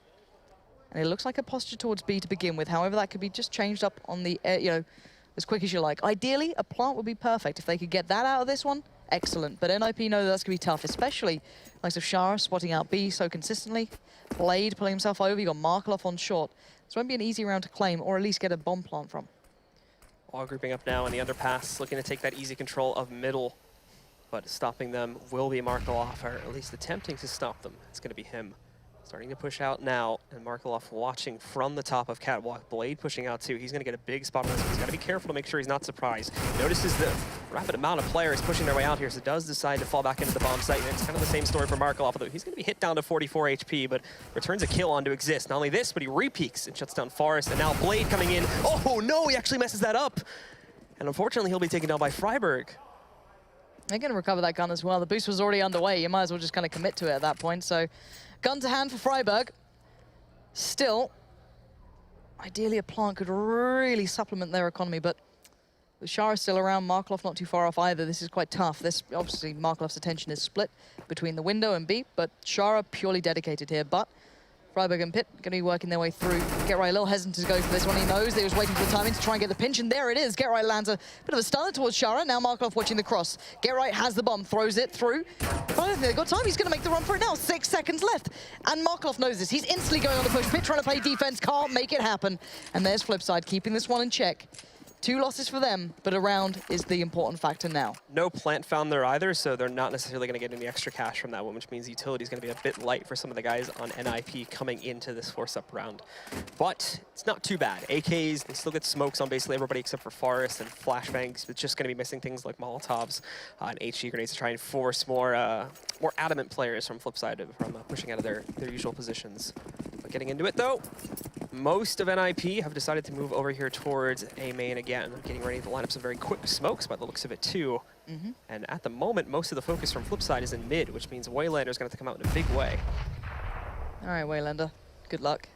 And it looks like a posture towards B to begin with. However, that could be just changed up on the, as quick as you like. Ideally, a plant would be perfect. If they could get that out of this one, excellent. But NiP know that's going to be tough, especially likes of Shara spotting out B so consistently. Blade pulling himself over. You got Markelov on short. This won't be an easy round to claim, or at least get a bomb plant from. All grouping up now in the underpass, looking to take that easy control of middle. But stopping them will be Markelov, or at least attempting to stop them. It's going to be him. Starting to push out now, and Markelov watching from the top of Catwalk. Blade pushing out too. He's going to get a big spot on this. He's got to be careful to make sure he's not surprised. Notices the rapid amount of players pushing their way out here, so does decide to fall back into the bomb site. And it's kind of the same story for Markelov, although he's going to be hit down to 44 HP, but returns a kill onto Exist. Not only this, but he repeaks and shuts down Forest, and now Blade coming in. Oh no, he actually messes that up. And unfortunately, he'll be taken down by Freiburg. They're going to recover that gun as well. The boost was already underway. You might as well just kind of commit to it at that point. So, gun to hand for Freiburg. Still, ideally a plant could really supplement their economy, but with Shara still around, Markelov not too far off either. This is quite tough. This, obviously, Markelov's attention is split between the window and B, but Shara purely dedicated here. But Freiburg and Pitt going to be working their way through. Get Right a little hesitant to go for this one. He knows he was waiting for the timing to try and get the pinch, and there it is. Get Right lands a bit of a stunner towards Shara. Now Markelov watching the cross. Get Right has the bomb, throws it through. But I don't think they've got time. He's going to make the run for it now. 6 seconds left. And Markelov knows this. He's instantly going on the push. Pitt trying to play defense, can't make it happen. And there's Flipside keeping this one in check. 2 losses for them, but a round is the important factor now. No plant found there either, so they're not necessarily going to get any extra cash from that one, which means utility is going to be a bit light for some of the guys on NiP coming into this force-up round. But it's not too bad. AKs, they still get smokes on basically everybody except for Forest and flashbangs. It's just going to be missing things like Molotovs and HG grenades to try and force more adamant players from Flipside from pushing out of their usual positions. But getting into it though, most of NiP have decided to move over here towards A main again, getting ready to line up some very quick smokes by the looks of it too. And at the moment, most of the focus from Flipside is in mid, which means Waylander's going to have to come out in a big way. All right, Waylander, good luck.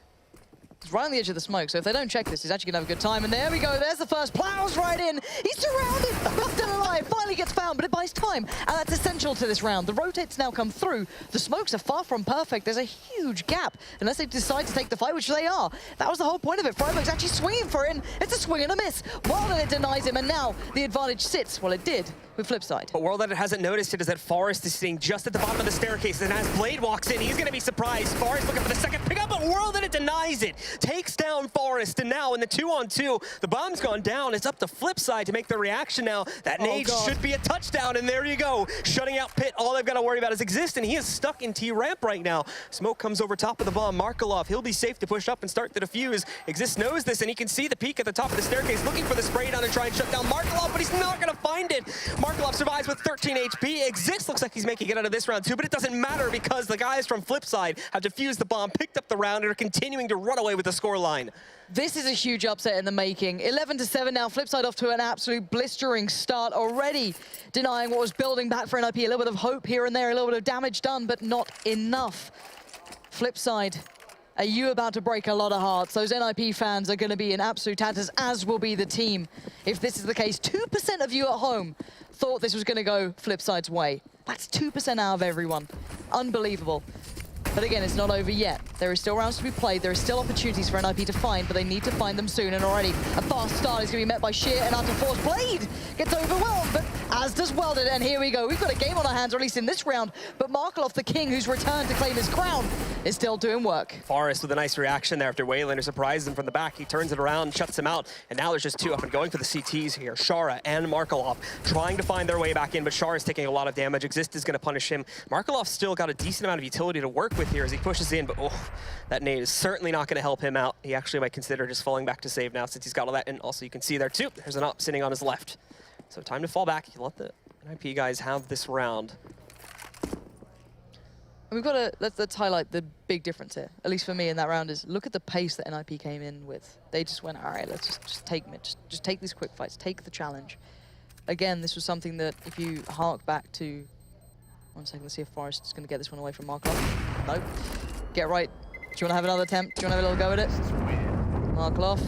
He's right on the edge of the smoke, so if they don't check this, he's actually going to have a good time. And there we go, there's the first, plows right in. He's surrounded, but still alive, finally gets found, but it buys time. And that's essential to this round. The rotates now come through. The smokes are far from perfect. There's a huge gap, unless they decide to take the fight, which they are. That was the whole point of it. Freiburg's actually swinging for it, and it's a swing and a miss. World Edit denies him, and now the advantage sits, well, it did, with Flipside. But World Edit hasn't noticed it, is that Forest is sitting just at the bottom of the staircase, and as Blade walks in, he's going to be surprised. Forest looking for the second pick up, but World Edit denies it. Takes down Forest, and now in the 2-on-2, the bomb's gone down. It's up to Flipside to make the reaction now. That nade should be a touchdown, and there you go. Shutting out Pitt. All they've got to worry about is Exist, and he is stuck in T-ramp right now. Smoke comes over top of the bomb. Markelov, he'll be safe to push up and start the defuse. Exist knows this, and he can see the peak at the top of the staircase, looking for the spray down and try and shut down Markelov, but he's not going to find it. Markelov survives with 13 HP. Exist looks like he's making it out of this round too, but it doesn't matter because the guys from Flipside have defused the bomb, picked up the round, and are continuing to run away with the scoreline. This is a huge upset in the making. 11-7 now, Flipside off to an absolute blistering start already, denying what was building back for NiP. A little bit of hope here and there, a little bit of damage done, but not enough. Flipside, are you about to break a lot of hearts? Those NiP fans are going to be in absolute tatters, as will be the team. If this is the case, 2% of you at home thought this was going to go Flipside's way. That's 2% out of everyone. Unbelievable. But again, it's not over yet. There is still rounds to be played. There are still opportunities for NiP to find, but they need to find them soon. And already, a fast start is going to be met by sheer and utter force. Blade gets overwhelmed, but as does Welded. And here we go. We've got a game on our hands, or at least in this round. But Markelov, the king, who's returned to claim his crown, is still doing work. Forest with a nice reaction there after Waylander surprises him from the back. He turns it around, shuts him out, and now there's just 2 up and going for the CTs here. Shara and Markelov trying to find their way back in, but Shara's taking a lot of damage. Exist is going to punish him. Markelov's still got a decent amount of utility to work with here as he pushes in, but oh, that nade is certainly not going to help him out. He actually might consider just falling back to save now since he's got all that, and also you can see there too, there's an op sitting on his left. So time to fall back. You let the NiP guys have this round. We've got to, let's highlight the big difference here, at least for me in that round, is look at the pace that NiP came in with. They just went, all right, let's just take mid, just take these quick fights, take the challenge. again, this was something that if you hark back to... One second, let's see if Forest is going to get this one away from Markov. No. Get right. Do you want to have another attempt? Do you want to have a little go at it? Markov.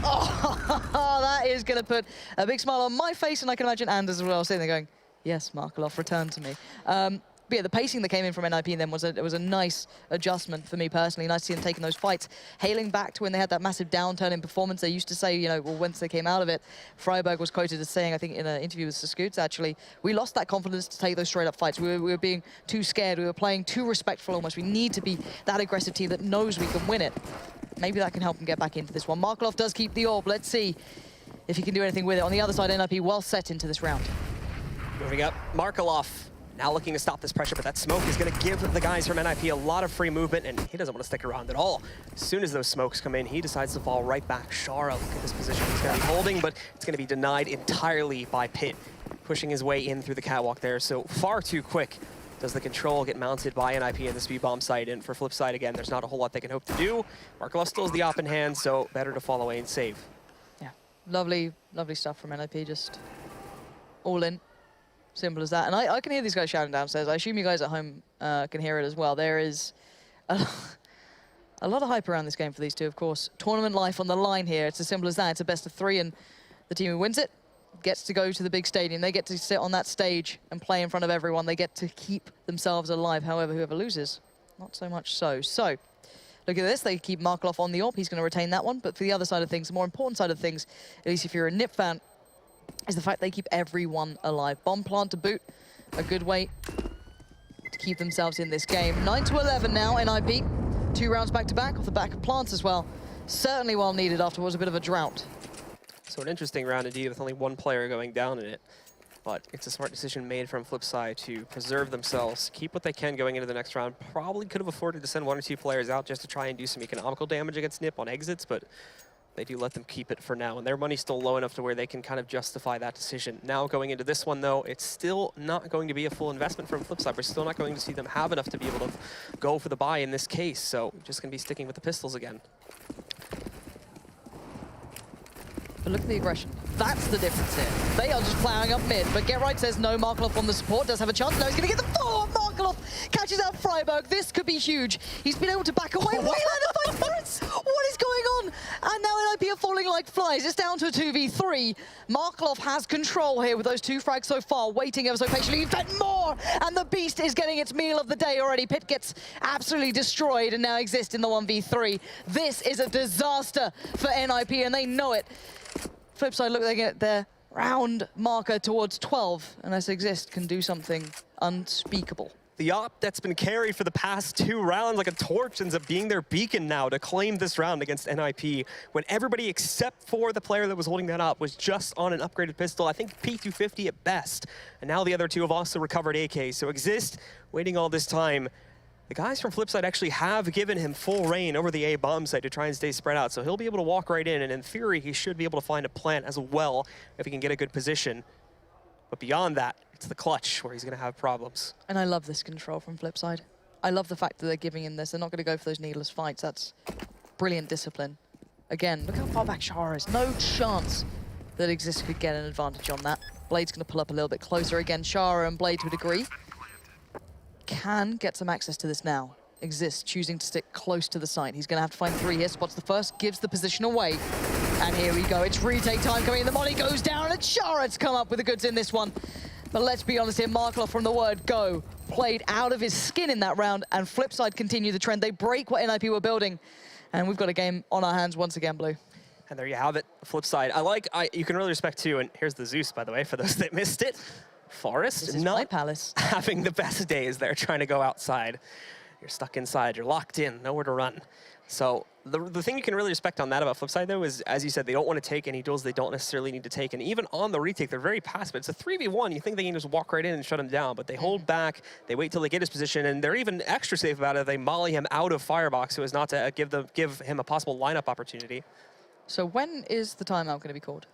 Oh, that is going to put a big smile on my face, and I can imagine Anders as well, sitting there going, yes, Markov, return to me. But yeah, the pacing that came in from NiP and then was a nice adjustment for me personally. Nice to see them taking those fights, hailing back to when they had that massive downturn in performance. They used to say, you know, well, once they came out of it, Freiburg was quoted as saying, I think in an interview with Scoots actually, we lost that confidence to take those straight up fights. We were being too scared. We were playing too respectful almost. We need to be that aggressive team that knows we can win it. Maybe that can help him get back into this one. Markov does keep the orb. Let's see if he can do anything with it. On the other side, NiP well set into this round. Moving up, Markov now looking to stop this pressure, but that smoke is going to give the guys from NiP a lot of free movement, and he doesn't want to stick around at all. As soon as those smokes come in, he decides to fall right back. Shara, look at this position he's going to be holding, but it's going to be denied entirely by Pit, pushing his way in through the catwalk there. So far too quick does the control get mounted by NiP in the speed bomb site, and for Flipside, again, there's not a whole lot they can hope to do. Markov still has the op in hand, so better to fall away and save. Yeah, lovely, lovely stuff from NiP, just all in. Simple as that. And I can hear these guys shouting downstairs. I assume you guys at home can hear it as well. There is a lot of hype around this game for these two, of course. Tournament life on the line here. It's as simple as that. It's a best of 3, and the team who wins it gets to go to the big stadium. They get to sit on that stage and play in front of everyone. They get to keep themselves alive. However, whoever loses, not so much so. So, look at this. They keep Markov on the orb. He's going to retain that one. But for the other side of things, the more important side of things, at least if you're a NiP fan, is the fact they keep everyone alive. Bomb plant to boot, a good way to keep themselves in this game. 9-11 now, NiP. 2 rounds back-to-back off the back of plants as well. Certainly well needed after what was a bit of a drought. So an interesting round indeed with only one player going down in it. But it's a smart decision made from Flipside to preserve themselves, keep what they can going into the next round. Probably could have afforded to send 1 or 2 players out just to try and do some economical damage against NiP on exits, but they do let them keep it for now, and their money's still low enough to where they can kind of justify that decision. Now going into this one, though, it's still not going to be a full investment from Flipside. We're still not going to see them have enough to be able to go for the buy in this case, so just going to be sticking with the pistols again. But look at the aggression. That's the difference here. They are just plowing up mid, but Get Right says no. Markov on the support does have a chance. No, he's going to get the 4. Markov catches out Freiburg. This could be huge. He's been able to back away. What is going on? And now NiP are falling like flies. It's down to a 2v3. Markov has control here with those 2 frags so far, waiting ever so patiently. Fed more, and the beast is getting its meal of the day already. Pit gets absolutely destroyed and now exists in the 1v3. This is a disaster for NiP, and they know it. Flipside, look, they get their round marker towards 12, and as Exist can do something unspeakable. The op that's been carried for the past 2 rounds like a torch ends up being their beacon now to claim this round against NiP, when everybody except for the player that was holding that op was just on an upgraded pistol, I think P250 at best. And now the other 2 have also recovered AK, so Exist waiting all this time. The guys from Flipside actually have given him full reign over the A bomb site to try and stay spread out, so he'll be able to walk right in, and in theory, he should be able to find a plant as well if he can get a good position. But beyond that, it's the clutch where he's going to have problems. And I love this control from Flipside. I love the fact that they're giving him this. They're not going to go for those needless fights. That's brilliant discipline. Again, look how far back Shara is. No chance that Exist could get an advantage on that. Blade's going to pull up a little bit closer again. Shara and Blade to a degree can get some access to this now. Exist choosing to stick close to the site. He's going to have to find 3 here. Spots the first, gives the position away. And here we go. It's retake time coming in. The molly goes down, and Shara's come up with the goods in this one. But let's be honest here, Markov from the word go played out of his skin in that round, and Flipside continue the trend. They break what NiP were building, and we've got a game on our hands once again, Blue. And there you have it, Flipside. You can really respect too, and here's the Zeus, by the way, for those that missed it. Forest not palace. having the best days there, trying to go outside. You're stuck inside, you're locked in, nowhere to run. So the thing you can really respect on that about Flipside, though, is, as you said, they don't want to take any duels they don't necessarily need to take. And even on the retake, they're very passive. It's a 3v1. You think they can just walk right in and shut him down, but they hold back. They wait till they get his position, and they're even extra safe about it. They molly him out of Firebox so as not to give him a possible lineup opportunity. So when is the timeout going to be called?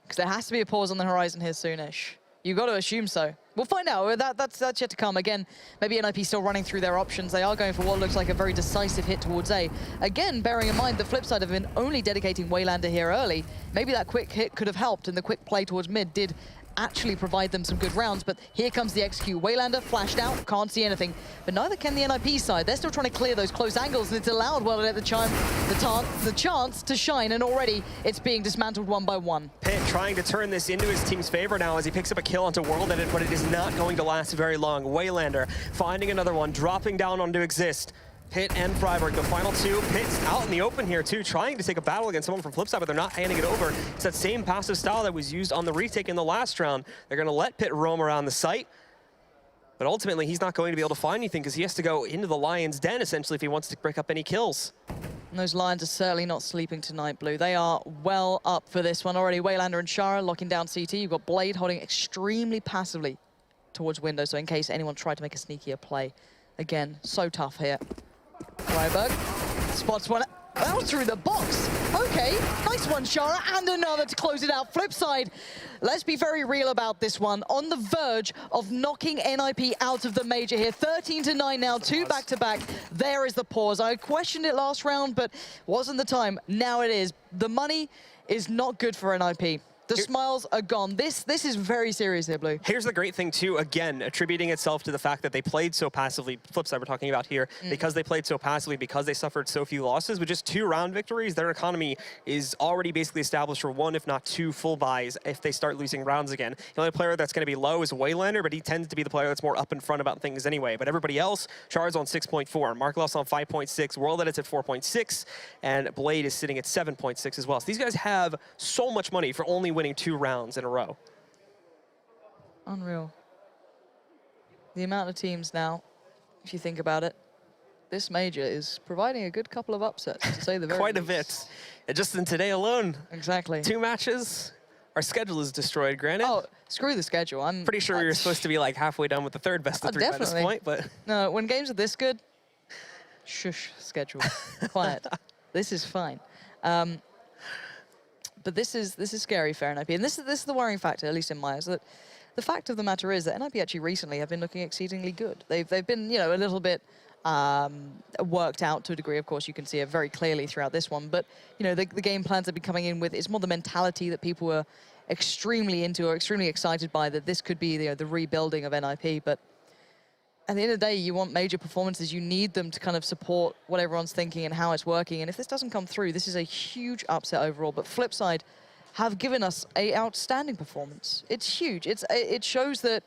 Because there has to be a pause on the horizon here soonish. You've got to assume so. We'll find out. That's yet to come. Again, maybe NiP still running through their options. They are going for what looks like a very decisive hit towards A. Again, bearing in mind the flip side have been only dedicating Waylander here early. Maybe that quick hit could have helped, and the quick play towards mid did actually provide them some good rounds, but here comes the execute. Waylander flashed out, can't see anything, but neither can the NiP side. They're still trying to clear those close angles, and it's allowed well at the chance to shine, and already it's being dismantled one by one. Pit trying to turn this into his team's favor now as he picks up a kill onto World Edit, but it is not going to last very long. Waylander finding another one, dropping down onto Exist. Pit and Freiburg, the final two. Pit's out in the open here too, trying to take a battle against someone from Flipside, but they're not handing it over. It's that same passive style that was used on the retake in the last round. They're going to let Pit roam around the site, but ultimately he's not going to be able to find anything because he has to go into the Lion's Den essentially if he wants to break up any kills. And those Lions are certainly not sleeping tonight, Blue. They are well up for this one already. Waylander and Shara locking down CT. You've got Blade holding extremely passively towards window, so in case anyone tried to make a sneakier play. Again, so tough here. Freiburg spots one. That was through the box. Okay, nice one, Shara, and another to close it out. Flip side, let's be very real about this one. On the verge of knocking NiP out of the major here. 13-9 now, two back-to-back. There is the pause. I questioned it last round, but wasn't the time. Now it is. The money is not good for NiP. The smiles are gone. This is very serious here, Blue. Here's the great thing, too, again, attributing itself to the fact that they played so passively, Flipside we're talking about here, because they played so passively, because they suffered so few losses, with just 2 round victories, their economy is already basically established for 1, if not 2 full buys if they start losing rounds again. The only player that's going to be low is Waylander, but he tends to be the player that's more up in front about things anyway. But everybody else, Char's on 6.4, Markeloff's on 5.6, World Edit's at 4.6, and Blade is sitting at 7.6 as well. So these guys have so much money for only winning 2 rounds in a row. Unreal. The amount of teams now, if you think about it, this major is providing a good couple of upsets, to say the very Quite least. a bit. And just in today alone. Exactly. 2 matches. Our schedule is destroyed, granted. Oh, screw the schedule. I'm pretty sure we were supposed to be like halfway done with the 3rd best of 3 by this point, but... No, when games are this good, shush, schedule, quiet. This is fine. But this is scary for NiP, and this is the worrying factor, at least in my eyes. That the fact of the matter is that NiP actually recently have been looking exceedingly good. They've been, you know, a little bit worked out to a degree. Of course, you can see it very clearly throughout this one. But you know, the game plans have been coming in with. It's more the mentality that people were extremely into or extremely excited by. That this could be the rebuilding of NiP, but. At the end of the day, you want major performances. You need them to kind of support what everyone's thinking and how it's working. And if this doesn't come through, this is a huge upset overall. But Flipside have given us an outstanding performance. It's huge. It shows that,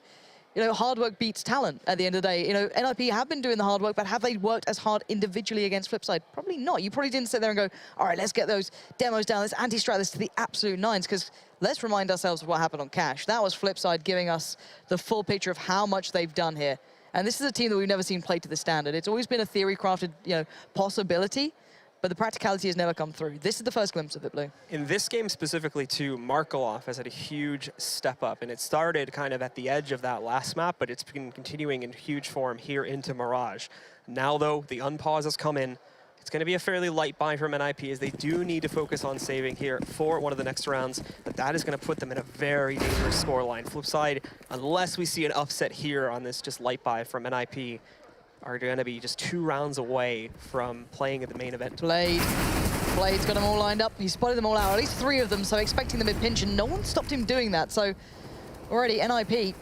you know, hard work beats talent at the end of the day. You know, NiP have been doing the hard work, but have they worked as hard individually against Flipside? Probably not. You probably didn't sit there and go, all right, let's get those demos down. Let's anti-strat this to the absolute nines. Because let's remind ourselves of what happened on Cash. That was Flipside giving us the full picture of how much they've done here. And this is a team that we've never seen play to the standard. It's always been a theory-crafted, you know, possibility, but the practicality has never come through. This is the first glimpse of it, Blue. In this game specifically, too, Markeloff has had a huge step up, and it started kind of at the edge of that last map, but it's been continuing in huge form here into Mirage. Now, though, the unpause has come in. It's going to be a fairly light buy from NiP as they do need to focus on saving here for one of the next rounds, but that is going to put them in a very dangerous scoreline. Flipside, unless we see an upset here on this just light buy from NiP, are going to be just 2 rounds away from playing at the main event. Blade's got them all lined up. He spotted them all out, at least 3 of them, so expecting the mid-pinch, and no one stopped him doing that. So already NiP,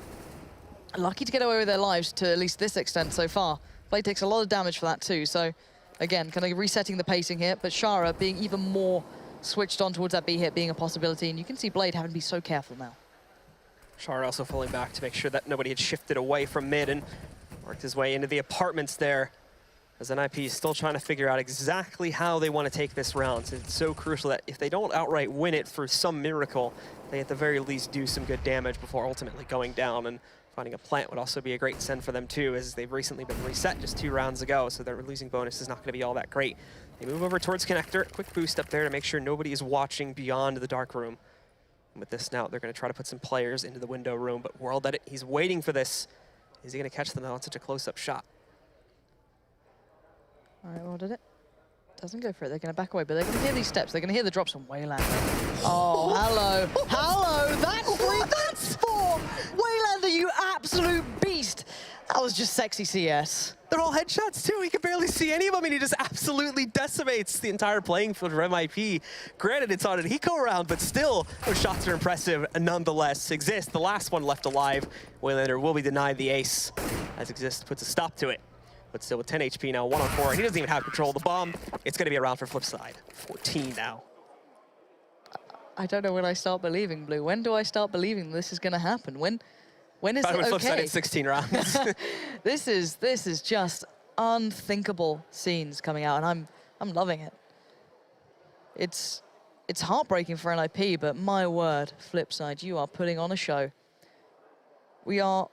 lucky to get away with their lives to at least this extent so far. Blade takes a lot of damage for that too, so again, kind of resetting the pacing here, but Shara being even more switched on towards that B hit being a possibility, and you can see Blade having to be so careful now. Shara also falling back to make sure that nobody had shifted away from mid and worked his way into the apartments there, as NiP is still trying to figure out exactly how they want to take this round. So it's so crucial that if they don't outright win it through some miracle, they at the very least do some good damage before ultimately going down. And finding a plant would also be a great send for them too, as they've recently been reset just 2 rounds ago, so their losing bonus is not going to be all that great. They move over towards Connector, quick boost up there to make sure nobody is watching beyond the dark room. And with this now, they're going to try to put some players into the window room, but World Edit, he's waiting for this. Is he going to catch them on such a close-up shot? All right, World Edit doesn't go for it. They're going to back away, but they're going to hear these steps. They're going to hear the drops from Waylander. Oh, hello. Hello. That's 3. That's 4. Waylander, you absolute just sexy CS. They're all headshots too. He can barely see any of them, and he just absolutely decimates the entire playing field for NiP. Granted, it's on an eco round, but still, those shots are impressive nonetheless. Exist, the last one left alive. Waylander will be denied the ace, as Exist puts a stop to it. But still with 10 HP now, 1-on-4, and he doesn't even have control of the bomb. It's going to be a round for Flipside. 14 now. I don't know when I start believing, Blue. When do I start believing this is going to happen? When is By the way, it Flipside okay? in 16 rounds. This is just unthinkable scenes coming out, and I'm loving it. It's heartbreaking for NiP, but my word, Flipside, you are putting on a show. We are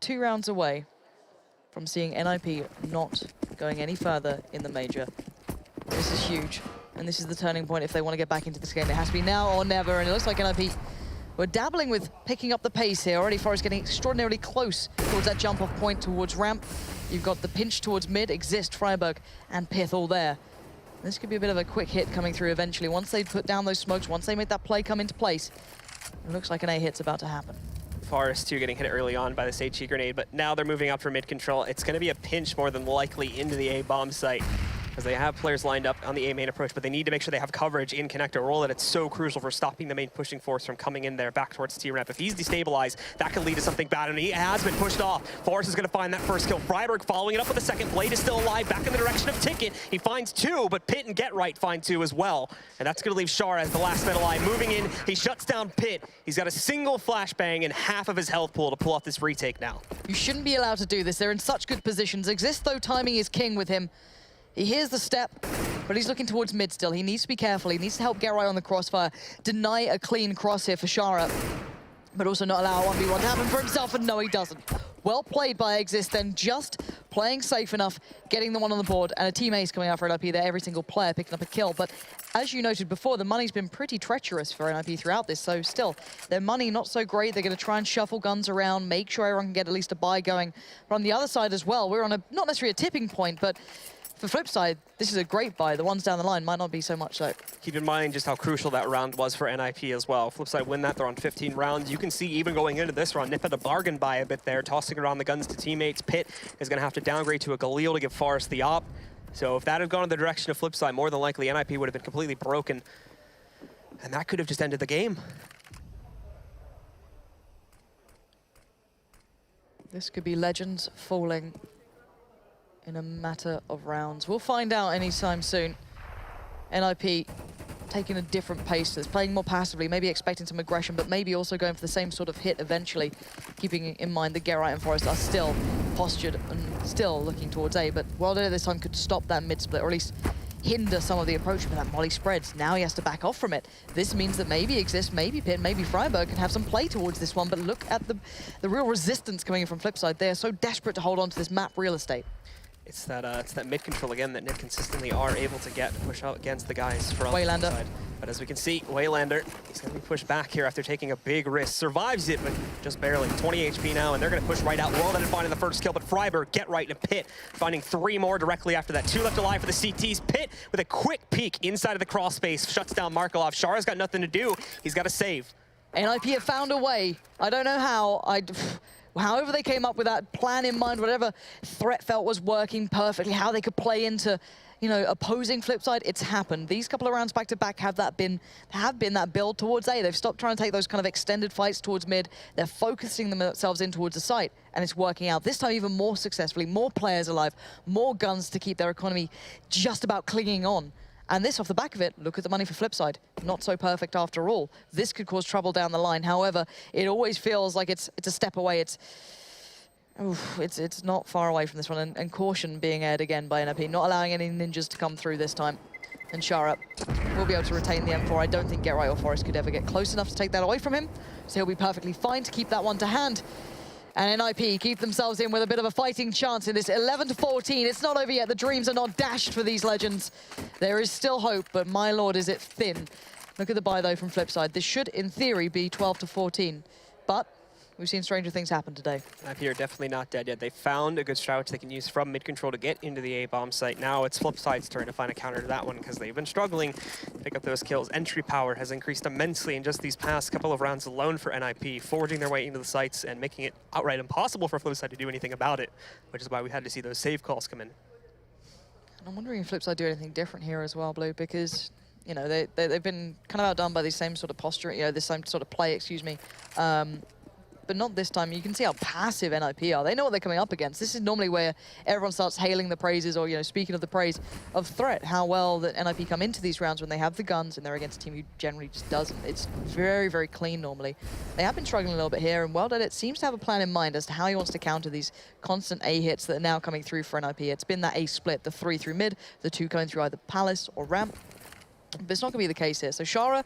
2 rounds away from seeing NiP not going any further in the major. This is huge, and this is the turning point if they want to get back into this game. It has to be now or never, and it looks like NiP we're dabbling with picking up the pace here. Already Forest getting extraordinarily close towards that jump-off point towards ramp. You've got the pinch towards mid, Exist, Freiburg, and Pith all there. This could be a bit of a quick hit coming through eventually. Once they put down those smokes, once they make that play come into place, it looks like an A hit's about to happen. Forest too getting hit early on by this HE grenade, but now they're moving up for mid control. It's going to be a pinch more than likely into the A bomb site, as they have players lined up on the A main approach, but they need to make sure they have coverage in connector role, that it's so crucial for stopping the main pushing force from coming in there back towards T-Ramp. If he's destabilized, that could lead to something bad, and he has been pushed off. Forrest is going to find that first kill. Freiburg following it up with a second. Blade is still alive, back in the direction of Ticket. He finds 2, but Pitt and Get Right find 2 as well. And that's going to leave Shar as the last man alive. Moving in, he shuts down Pitt. He's got a single flashbang and half of his health pool to pull off this retake now. You shouldn't be allowed to do this. They're in such good positions. Exist, though, timing is king with him. He hears the step, but he's looking towards mid still. He needs to be careful. He needs to help get right on the crossfire, deny a clean cross here for Shara, but also not allow a 1v1 to happen for himself, and no, he doesn't. Well played by Exist, then just playing safe enough, getting the one on the board, and a team ace coming out for NiP there, every single player picking up a kill. But as you noted before, the money's been pretty treacherous for NiP throughout this, so still, their money not so great. They're going to try and shuffle guns around, make sure everyone can get at least a buy going. But on the other side as well, we're on a, not necessarily a tipping point, but for Flipside, this is a great buy. The ones down the line might not be so much so. Keep in mind just how crucial that round was for NiP as well. Flipside win that, they're on 15 rounds. You can see even going into this round, NiP had a bargain buy a bit there, tossing around the guns to teammates. Pitt is going to have to downgrade to a Galil to give Forrest the op. So if that had gone in the direction of Flipside, more than likely NiP would have been completely broken. And that could have just ended the game. This could be legends falling in a matter of rounds. We'll find out anytime soon. NiP taking a different pace to this, playing more passively, maybe expecting some aggression, but maybe also going for the same sort of hit eventually, keeping in mind that Get Right and Forest are still postured and still looking towards A, but Wilder this time could stop that mid-split, or at least hinder some of the approach, but that molly spreads. Now he has to back off from it. This means that maybe Exist, maybe Pitt, maybe Freiburg can have some play towards this one, but look at the real resistance coming in from Flipside. They are so desperate to hold on to this map real estate. It's that mid control again that NiP consistently are able to get to push out against the guys from Waylander. the side. But as we can see, Waylander, he's going to be pushed back here after taking a big risk. Survives it, but just barely. 20 HP now, and they're going to push right out. World ended finding the first kill, but Freiburg, Get Right, and Pitt finding 3 more directly after that. 2 left alive for the CTs. Pitt with a quick peek inside of the cross space, shuts down Markelov. Shara's got nothing to do. He's got to save. NiP have found a way. I don't know how. However they came up with that plan in mind, whatever threat felt was working perfectly, how they could play into, you know, opposing Flipside, it's happened. These couple of rounds back to back have been that build towards A. They've stopped trying to take those kind of extended fights towards mid. They're focusing themselves in towards the site, and it's working out. This time even more successfully, more players alive, more guns to keep their economy just about clinging on. And this, off the back of it, look at the money for Flipside. Not so perfect after all. This could cause trouble down the line. However, it always feels like it's a step away. It's not far away from this one. And caution being aired again by NiP, not allowing any ninjas to come through this time. And Shara will be able to retain the M4. I don't think Get Right or Forest could ever get close enough to take that away from him. So he'll be perfectly fine to keep that one to hand. And NiP keep themselves in with a bit of a fighting chance in this 11-14. It's not over yet. The dreams are not dashed for these legends. There is still hope, but my lord, is it thin. Look at the buy, though, from Flipside. This should, in theory, be 12-14. But We've seen stranger things happen today. NiP are definitely not dead yet. They found a good strat which they can use from mid-control to get into the A-bomb site. Now it's Flipside's turn to find a counter to that one because they've been struggling to pick up those kills. Entry power has increased immensely in just these past couple of rounds alone for NiP, forging their way into the sites and making it outright impossible for Flipside to do anything about it, which is why we had to see those save calls come in. And I'm wondering if Flipside do anything different here as well, Blue, because you know they've been kind of outdone by the same sort of posture, you know, this same sort of play, excuse me. But not this time. You can see how passive NiP are. They know what they're coming up against. This is normally where everyone starts hailing the praises, or, you know, speaking of the praise of Threat, how well that NiP come into these rounds when they have the guns and they're against a team who generally just doesn't. It's very, very clean normally. They have been struggling a little bit here, and WorldEdit seems to have a plan in mind as to how he wants to counter these constant A hits that are now coming through for NiP. It's been that A split, the 3 through mid, the 2 going through either Palace or Ramp. But it's not going to be the case here. So Shara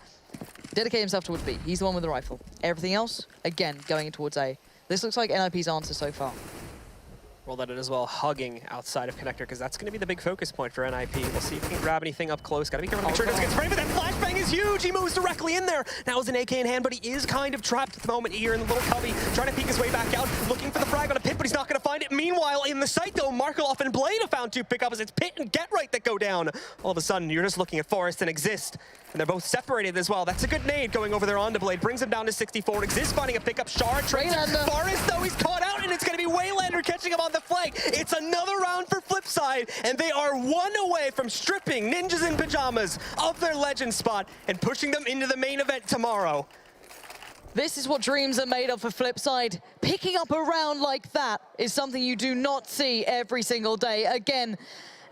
dedicated himself towards B. He's the one with the rifle. Everything else, again, going towards A. This looks like NiP's answer so far. WorldEdit as well, hugging outside of connector, because that's going to be the big focus point for NiP. We'll see if he can grab anything up close. Got to be careful to make sure he doesn't get sprayed, but that flashbang is huge. He moves directly in there. Now has an AK in hand, but he is kind of trapped at the moment here in the little cubby, trying to peek his way back out, looking for the frag on a Pit, but he's not going to find it. Meanwhile, in the site, though, Markaloff and Blade have found 2 pickups. It's Pit and Get Right that go down. All of a sudden, you're just looking at Forest and Exist, and they're both separated as well. That's a good nade going over there onto Blade. Brings him down to 64. Exist finding a pickup. Shard trades Forest, though, he's caught out, and it's going to be Waylander catching him on the flank. It's another round for Flipside, and they are 1 away from stripping Ninjas in Pajamas of their legend spot and pushing them into the main event tomorrow. This is what dreams are made of for Flipside. Picking up a round like that is something you do not see every single day. Again,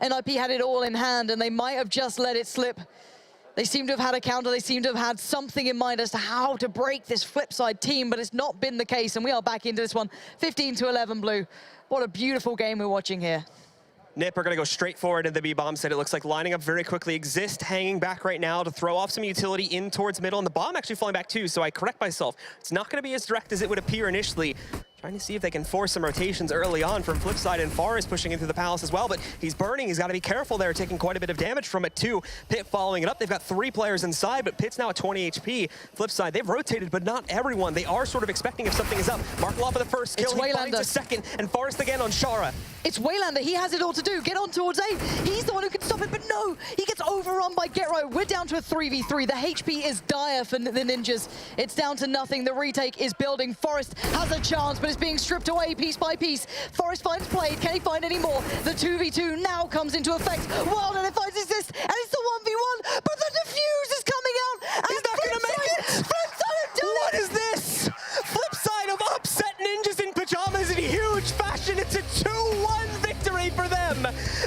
NiP had it all in hand, and they might have just let it slip. They seem to have had a counter. They seem to have had something in mind as to how to break this Flipside team, but it's not been the case, and we are back into this one. 15-11 Blue. What a beautiful game we're watching here. NiP are going to go straight forward into the B-bomb set. It looks like lining up very quickly. Exist hanging back right now to throw off some utility in towards middle, and the bomb actually falling back too, so I correct myself. It's not going to be as direct as it would appear initially. Trying to see if they can force some rotations early on from Flipside, and Forest pushing into the Palace as well, but he's burning. He's got to be careful there, taking quite a bit of damage from it too. Pit following it up. They've got 3 players inside, but Pit's now at 20 HP. Flipside, they've rotated, but not everyone. They are sort of expecting if something is up. Markaloff for the first kill. He finds a second, and Forest again on Shara. It's Waylander. He has it all to do. Get on towards A. He's the one who can stop it, but no, he gets overrun by Get Right. We're down to a 3v3. The HP is dire for the Ninjas. It's down to nothing. The retake is building. Forest has a chance, but it's being stripped away piece by piece. Forest finds Blade. Can he find any more? The 2v2 now comes into effect. WorldEdit finds Exist, and it's the 1v1, but the defuse is coming out. He's not going to make it. Flipside have done What is this? Flipside have upset Ninjas in Pajamas in huge fashion. It's a 2-1 victory for them.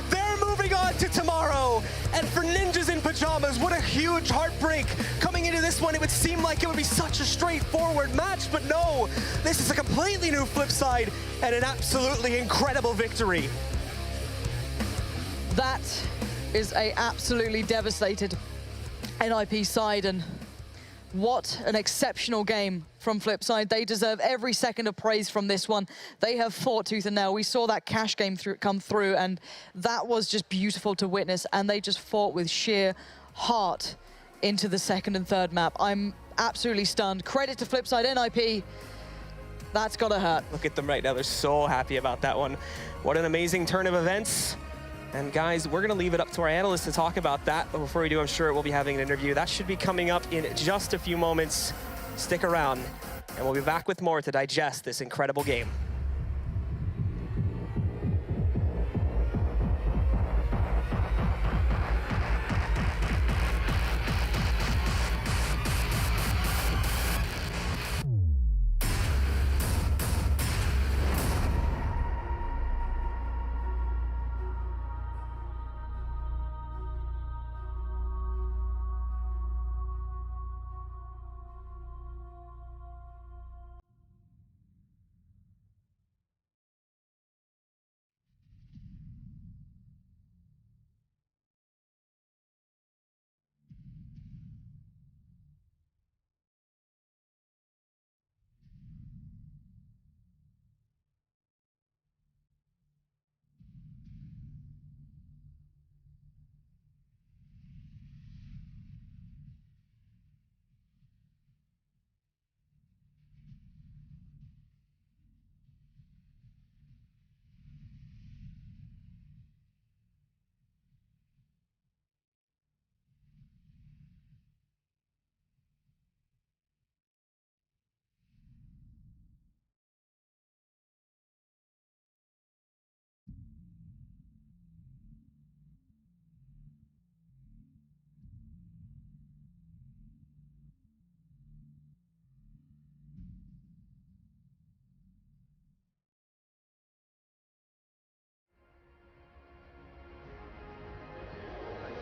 They're moving on to tomorrow. And for Ninjas in Pajamas, what a huge heartbreak. Coming into this one, it would seem like it would be such a straightforward match, but no. This is a completely new Flipside and an absolutely incredible victory. That is a absolutely devastated NiP side, and what an exceptional game from Flipside. They deserve every second of praise from this one. They have fought tooth and nail. We saw that cash game come through, and that was just beautiful to witness, and they just fought with sheer heart into the second and third map. I'm absolutely stunned. Credit to Flipside. NiP, that's gotta hurt. Look at them right now. They're so happy about that one. What an amazing turn of events. And guys, we're gonna leave it up to our analysts to talk about that. But before we do, I'm sure we'll be having an interview. That should be coming up in just a few moments. Stick around, and we'll be back with more to digest this incredible game.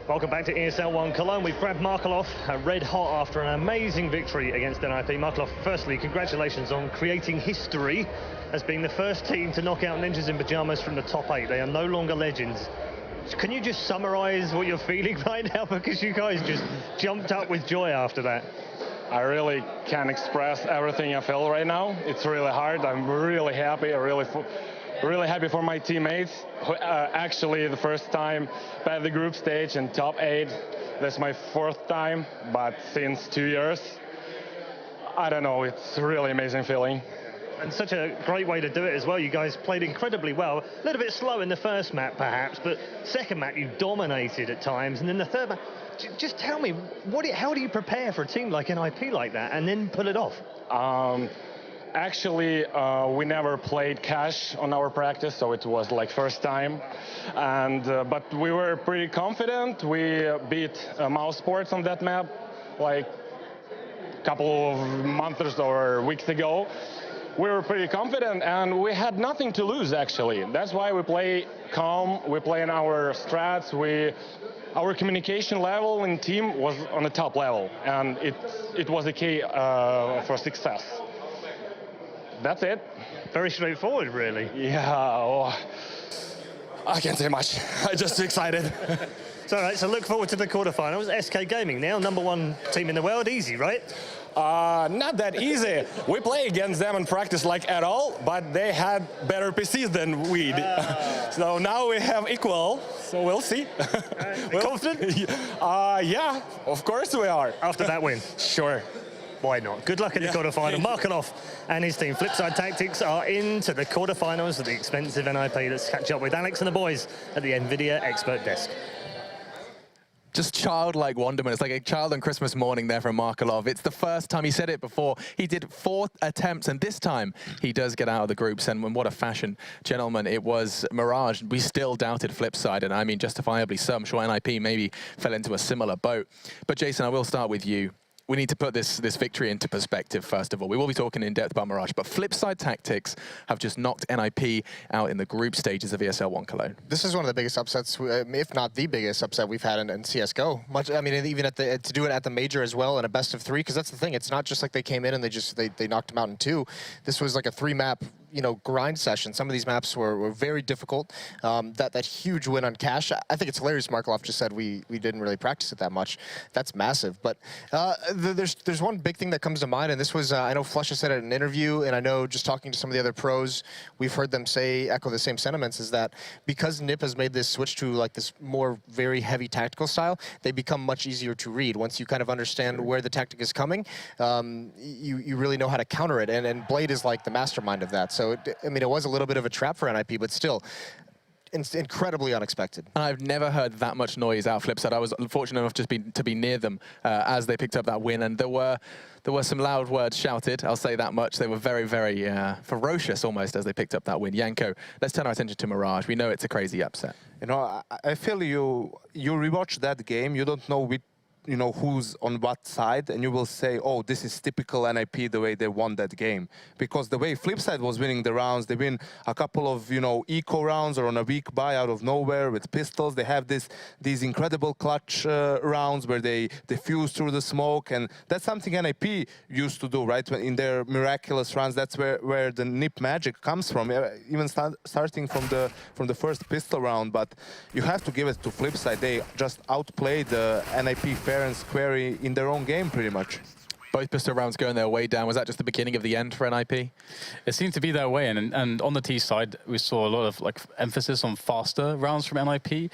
Welcome back to ESL 1 Cologne. We've grabbed Markelov red hot after an amazing victory against NiP. Markelov, firstly, congratulations on creating history as being the first team to knock out Ninjas in Pyjamas from the top 8. They are no longer legends. Can you just summarize what you're feeling right now? Because you guys just jumped up with joy after that. I really can't express everything I feel right now. It's really hard. I'm really happy. Really happy for my teammates. Actually, the first time past the group stage in top 8. That's my 4th time, but since 2 years. I don't know, it's a really amazing feeling. And such a great way to do it as well. You guys played incredibly well. A little bit slow in the first map, perhaps, but second map you dominated at times. And then the third map, just tell me, how do you prepare for a team like NiP like that and then pull it off? Actually, we never played cash on our practice, so it was like first time. And but we were pretty confident. We beat Mouse Sports on that map like a couple of months or weeks ago. We were pretty confident, and we had nothing to lose, actually. That's why we play calm, we play in our strats, our communication level in team was on the top level, and it was a key for success. That's it. Very straightforward, really. Yeah, oh, I can't say much. I'm just too excited. So, all right, so look forward to the quarterfinals. SK Gaming now, #1 team in the world. Easy, right? Not that easy. We play against them in practice like at all, but they had better PCs than we did. So now we have equal, so we'll see. Confident? Yeah, of course we are. After that win? Sure. Why not? Good luck in the quarterfinal. Markelov and his team, Flipside Tactics, are into the quarterfinals of the expensive NiP. Let's catch up with Alex and the boys at the NVIDIA expert desk. Just childlike wonderment. It's like a child on Christmas morning there from Markelov. It's the first time, he said it before, he did 4 attempts, and this time he does get out of the groups, and in what a fashion. Gentlemen, it was Mirage. We still doubted Flipside, and I mean justifiably so. I'm sure NiP maybe fell into a similar boat. But Jason, I will start with you. We need to put this victory into perspective, first of all. We will be talking in depth about Mirage, but Flipside Tactics have just knocked NiP out in the group stages of ESL 1 Cologne. This is one of the biggest upsets, if not the biggest upset we've had in CSGO. I mean, even to do it at the major as well in a best of 3, because that's the thing. It's not just like they came in and they knocked them out in 2. This was like a 3-map, you know, grind session. Some of these maps were very difficult. That huge win on Cash, I think it's hilarious. Markelov just said we didn't really practice it that much. That's massive. But there's one big thing that comes to mind, and this was I know Flush has said it in an interview, and I know just talking to some of the other pros, we've heard them echo the same sentiments, is that because NiP has made this switch to like this more very heavy tactical style, they become much easier to read. Once you kind of understand where the tactic is coming, you really know how to counter it, and Blade is like the mastermind of that. So, I mean, it was a little bit of a trap for NiP, but still, incredibly unexpected. I've never heard that much noise out Flipside. I was fortunate enough to be near them as they picked up that win, and there were some loud words shouted, I'll say that much. They were very, very ferocious almost as they picked up that win. Yanko, let's turn our attention to Mirage. We know it's a crazy upset. You know, I feel you rewatch that game, you don't know who's on what side, and you will say, oh, this is typical NiP, the way they won that game. Because the way Flipside was winning the rounds, they win a couple of, eco rounds or on a weak buy out of nowhere with pistols. They have these incredible clutch rounds where they fuse through the smoke, and that's something NiP used to do, right? In their miraculous runs, that's where the NiP magic comes from, even starting from the first pistol round. But you have to give it to Flipside. They just outplayed the NiP fair and square in their own game, pretty much. Both pistol rounds going their way down. Was that just the beginning of the end for NiP? It seemed to be their way, and on the T side, we saw a lot of emphasis on faster rounds from NiP.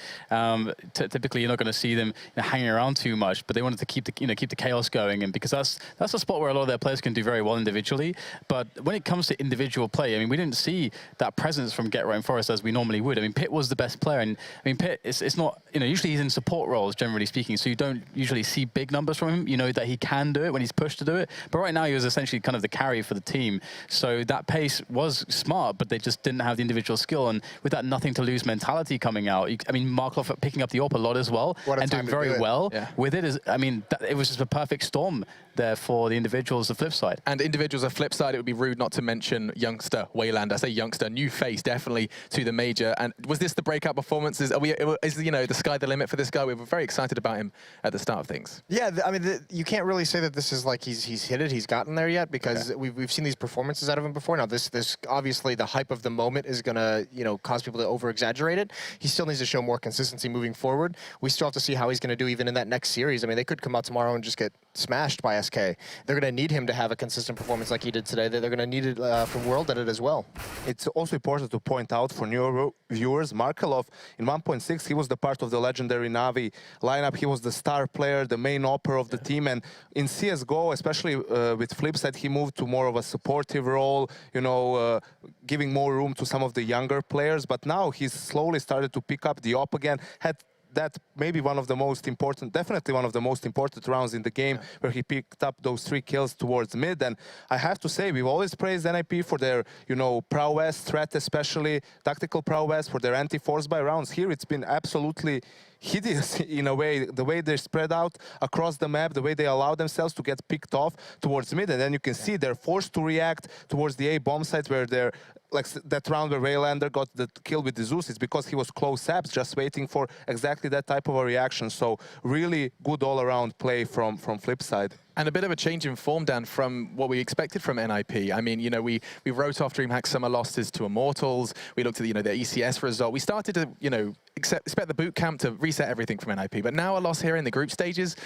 Typically, you're not going to see them hanging around too much, but they wanted to keep the chaos going, and because that's a spot where a lot of their players can do very well individually. But when it comes to individual play, I mean, we didn't see that presence from Get Right and Forest as we normally would. I mean, Pitt was the best player, and I mean, Pitt it's not usually he's in support roles generally speaking, so you don't usually see big numbers from him. You know that he can do it when he's put push to do it. But right now, he was essentially kind of the carry for the team. So that pace was smart, but they just didn't have the individual skill. And with that nothing to lose mentality coming out, I mean, Markov picking up the AWP a lot as well and doing very well with it. I mean, it was just a perfect storm there for the individuals of Flipside. And individuals of Flipside, it would be rude not to mention youngster Wayland. I say youngster, new face definitely to the major. And was this the breakout performances? Is you know, the sky the limit for this guy? We were very excited about him at the start of things. Yeah, I mean, you can't really say that this is like he's hit it, he's gotten there yet, because we've seen these performances out of him before. Now this obviously the hype of the moment is gonna, you know, cause people to over exaggerate it. He still needs to show more consistency moving forward. We still have to see how he's gonna do even in that next series. I mean, they could come out tomorrow and just get smashed by SK. They're going to need him to have a consistent performance like he did today. They're going to need it from World at it as well. It's also important to point out for new viewers, Markelov in 1.6, he was the part of the legendary Na'Vi lineup. He was the star player, the main opera of the team. And in CSGO, especially with Flipside, he moved to more of a supportive role, you know, giving more room to some of the younger players. But now he's slowly started to pick up the op again. Had that maybe one of the most important, definitely one of the most important rounds in the game, where he picked up those 3 kills towards mid. And I have to say, we've always praised NiP for their, you know, prowess, threat especially, tactical prowess, for their anti-force buy rounds. Here it's been absolutely hideous in a way, the way they're spread out across the map, the way they allow themselves to get picked off towards mid. And then you can see they're forced to react towards the A bomb site, where they're, like that round where Waylander got the kill with the Zeus, it's because he was close apps, just waiting for exactly that type of a reaction. So really good all-around play from Flipside. And a bit of a change in form, Dan, from what we expected from NiP. I mean, you know, we wrote off DreamHack's summer losses to Immortals. We looked at, you know, their ECS result. We started to, you know, expect the boot camp to reset everything from NiP. But now a loss here in the group stages,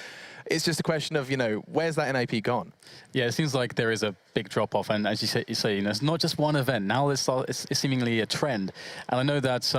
it's just a question of, you know, where's that NiP gone? Yeah, it seems like there is a big drop-off. And as you say, you know, it's not just one event. Now it's seemingly a trend. And I know that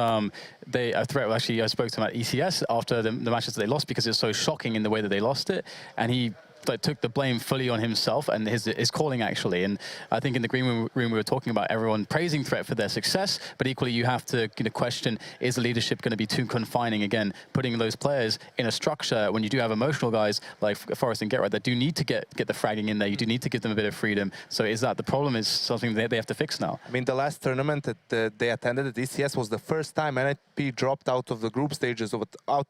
actually, I spoke to him at ECS after the matches that they lost, because it's so shocking in the way that they lost it. And he took the blame fully on himself and his calling, actually. And I think in the green room we were talking about everyone praising Threat for their success, but equally you have to question, is the leadership going to be too confining? Again, putting those players in a structure when you do have emotional guys like Forrest and GetRight that do need to get the fragging in there. You do need to give them a bit of freedom. So is that the problem? Is something they have to fix now? I mean, the last tournament that they attended at ECS was the first time NiP dropped out of the group stages,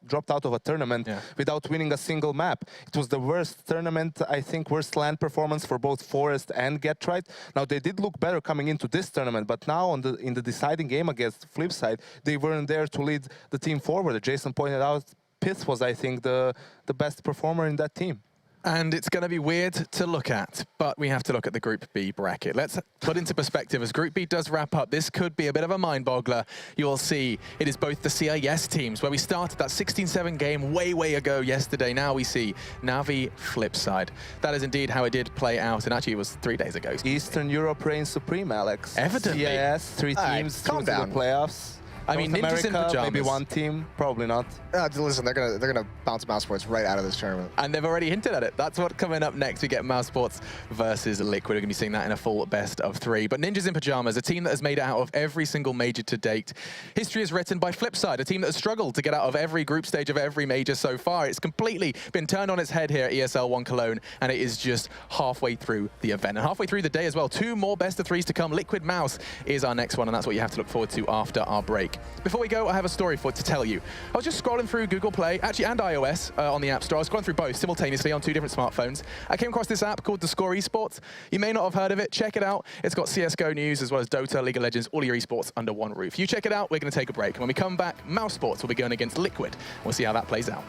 dropped out of a tournament without winning a single map. It was the worst tournament, I think, worst LAN performance for both Forrest and GetRight. Now, they did look better coming into this tournament, but now in the deciding game against Flipside, they weren't there to lead the team forward. Jason pointed out, Pith was, I think, the best performer in that team. And it's going to be weird to look at, but we have to look at the Group B bracket. Let's put into perspective, as Group B does wrap up, this could be a bit of a mind-boggler. You'll see it is both the CIS teams, where we started that 16-7 game way ago yesterday. Now we see Na'Vi Flipside. That is indeed how it did play out, and actually it was 3 days ago. Eastern Europe reigns supreme, Alex. Evidently. CIS, 3 teams, calm down. The playoffs. I mean, North Ninjas in America, pajamas. maybe 1 team, probably not. Listen, they're gonna bounce Mouse Sports right out of this tournament. And they've already hinted at it. That's what's coming up next. We get Mouse Sports versus Liquid. We're going to be seeing that in a full best of 3. But Ninjas in Pajamas, a team that has made it out of every single major to date. History is written by Flipside, a team that has struggled to get out of every group stage of every major so far. It's completely been turned on its head here at ESL 1 Cologne, and it is just halfway through the event. And halfway through the day as well. 2 more best of 3s to come. Liquid Mouse is our next one, and that's what you have to look forward to after our break. Before we go, I have a story to tell you. I was just scrolling through Google Play, actually, and iOS on the App Store. I was scrolling through both simultaneously on 2 different smartphones. I came across this app called The Score Esports. You may not have heard of it. Check it out. It's got CSGO news as well as Dota, League of Legends, all your esports under one roof. You check it out. We're going to take a break. And when we come back, Mouse Sports will be going against Liquid. We'll see how that plays out.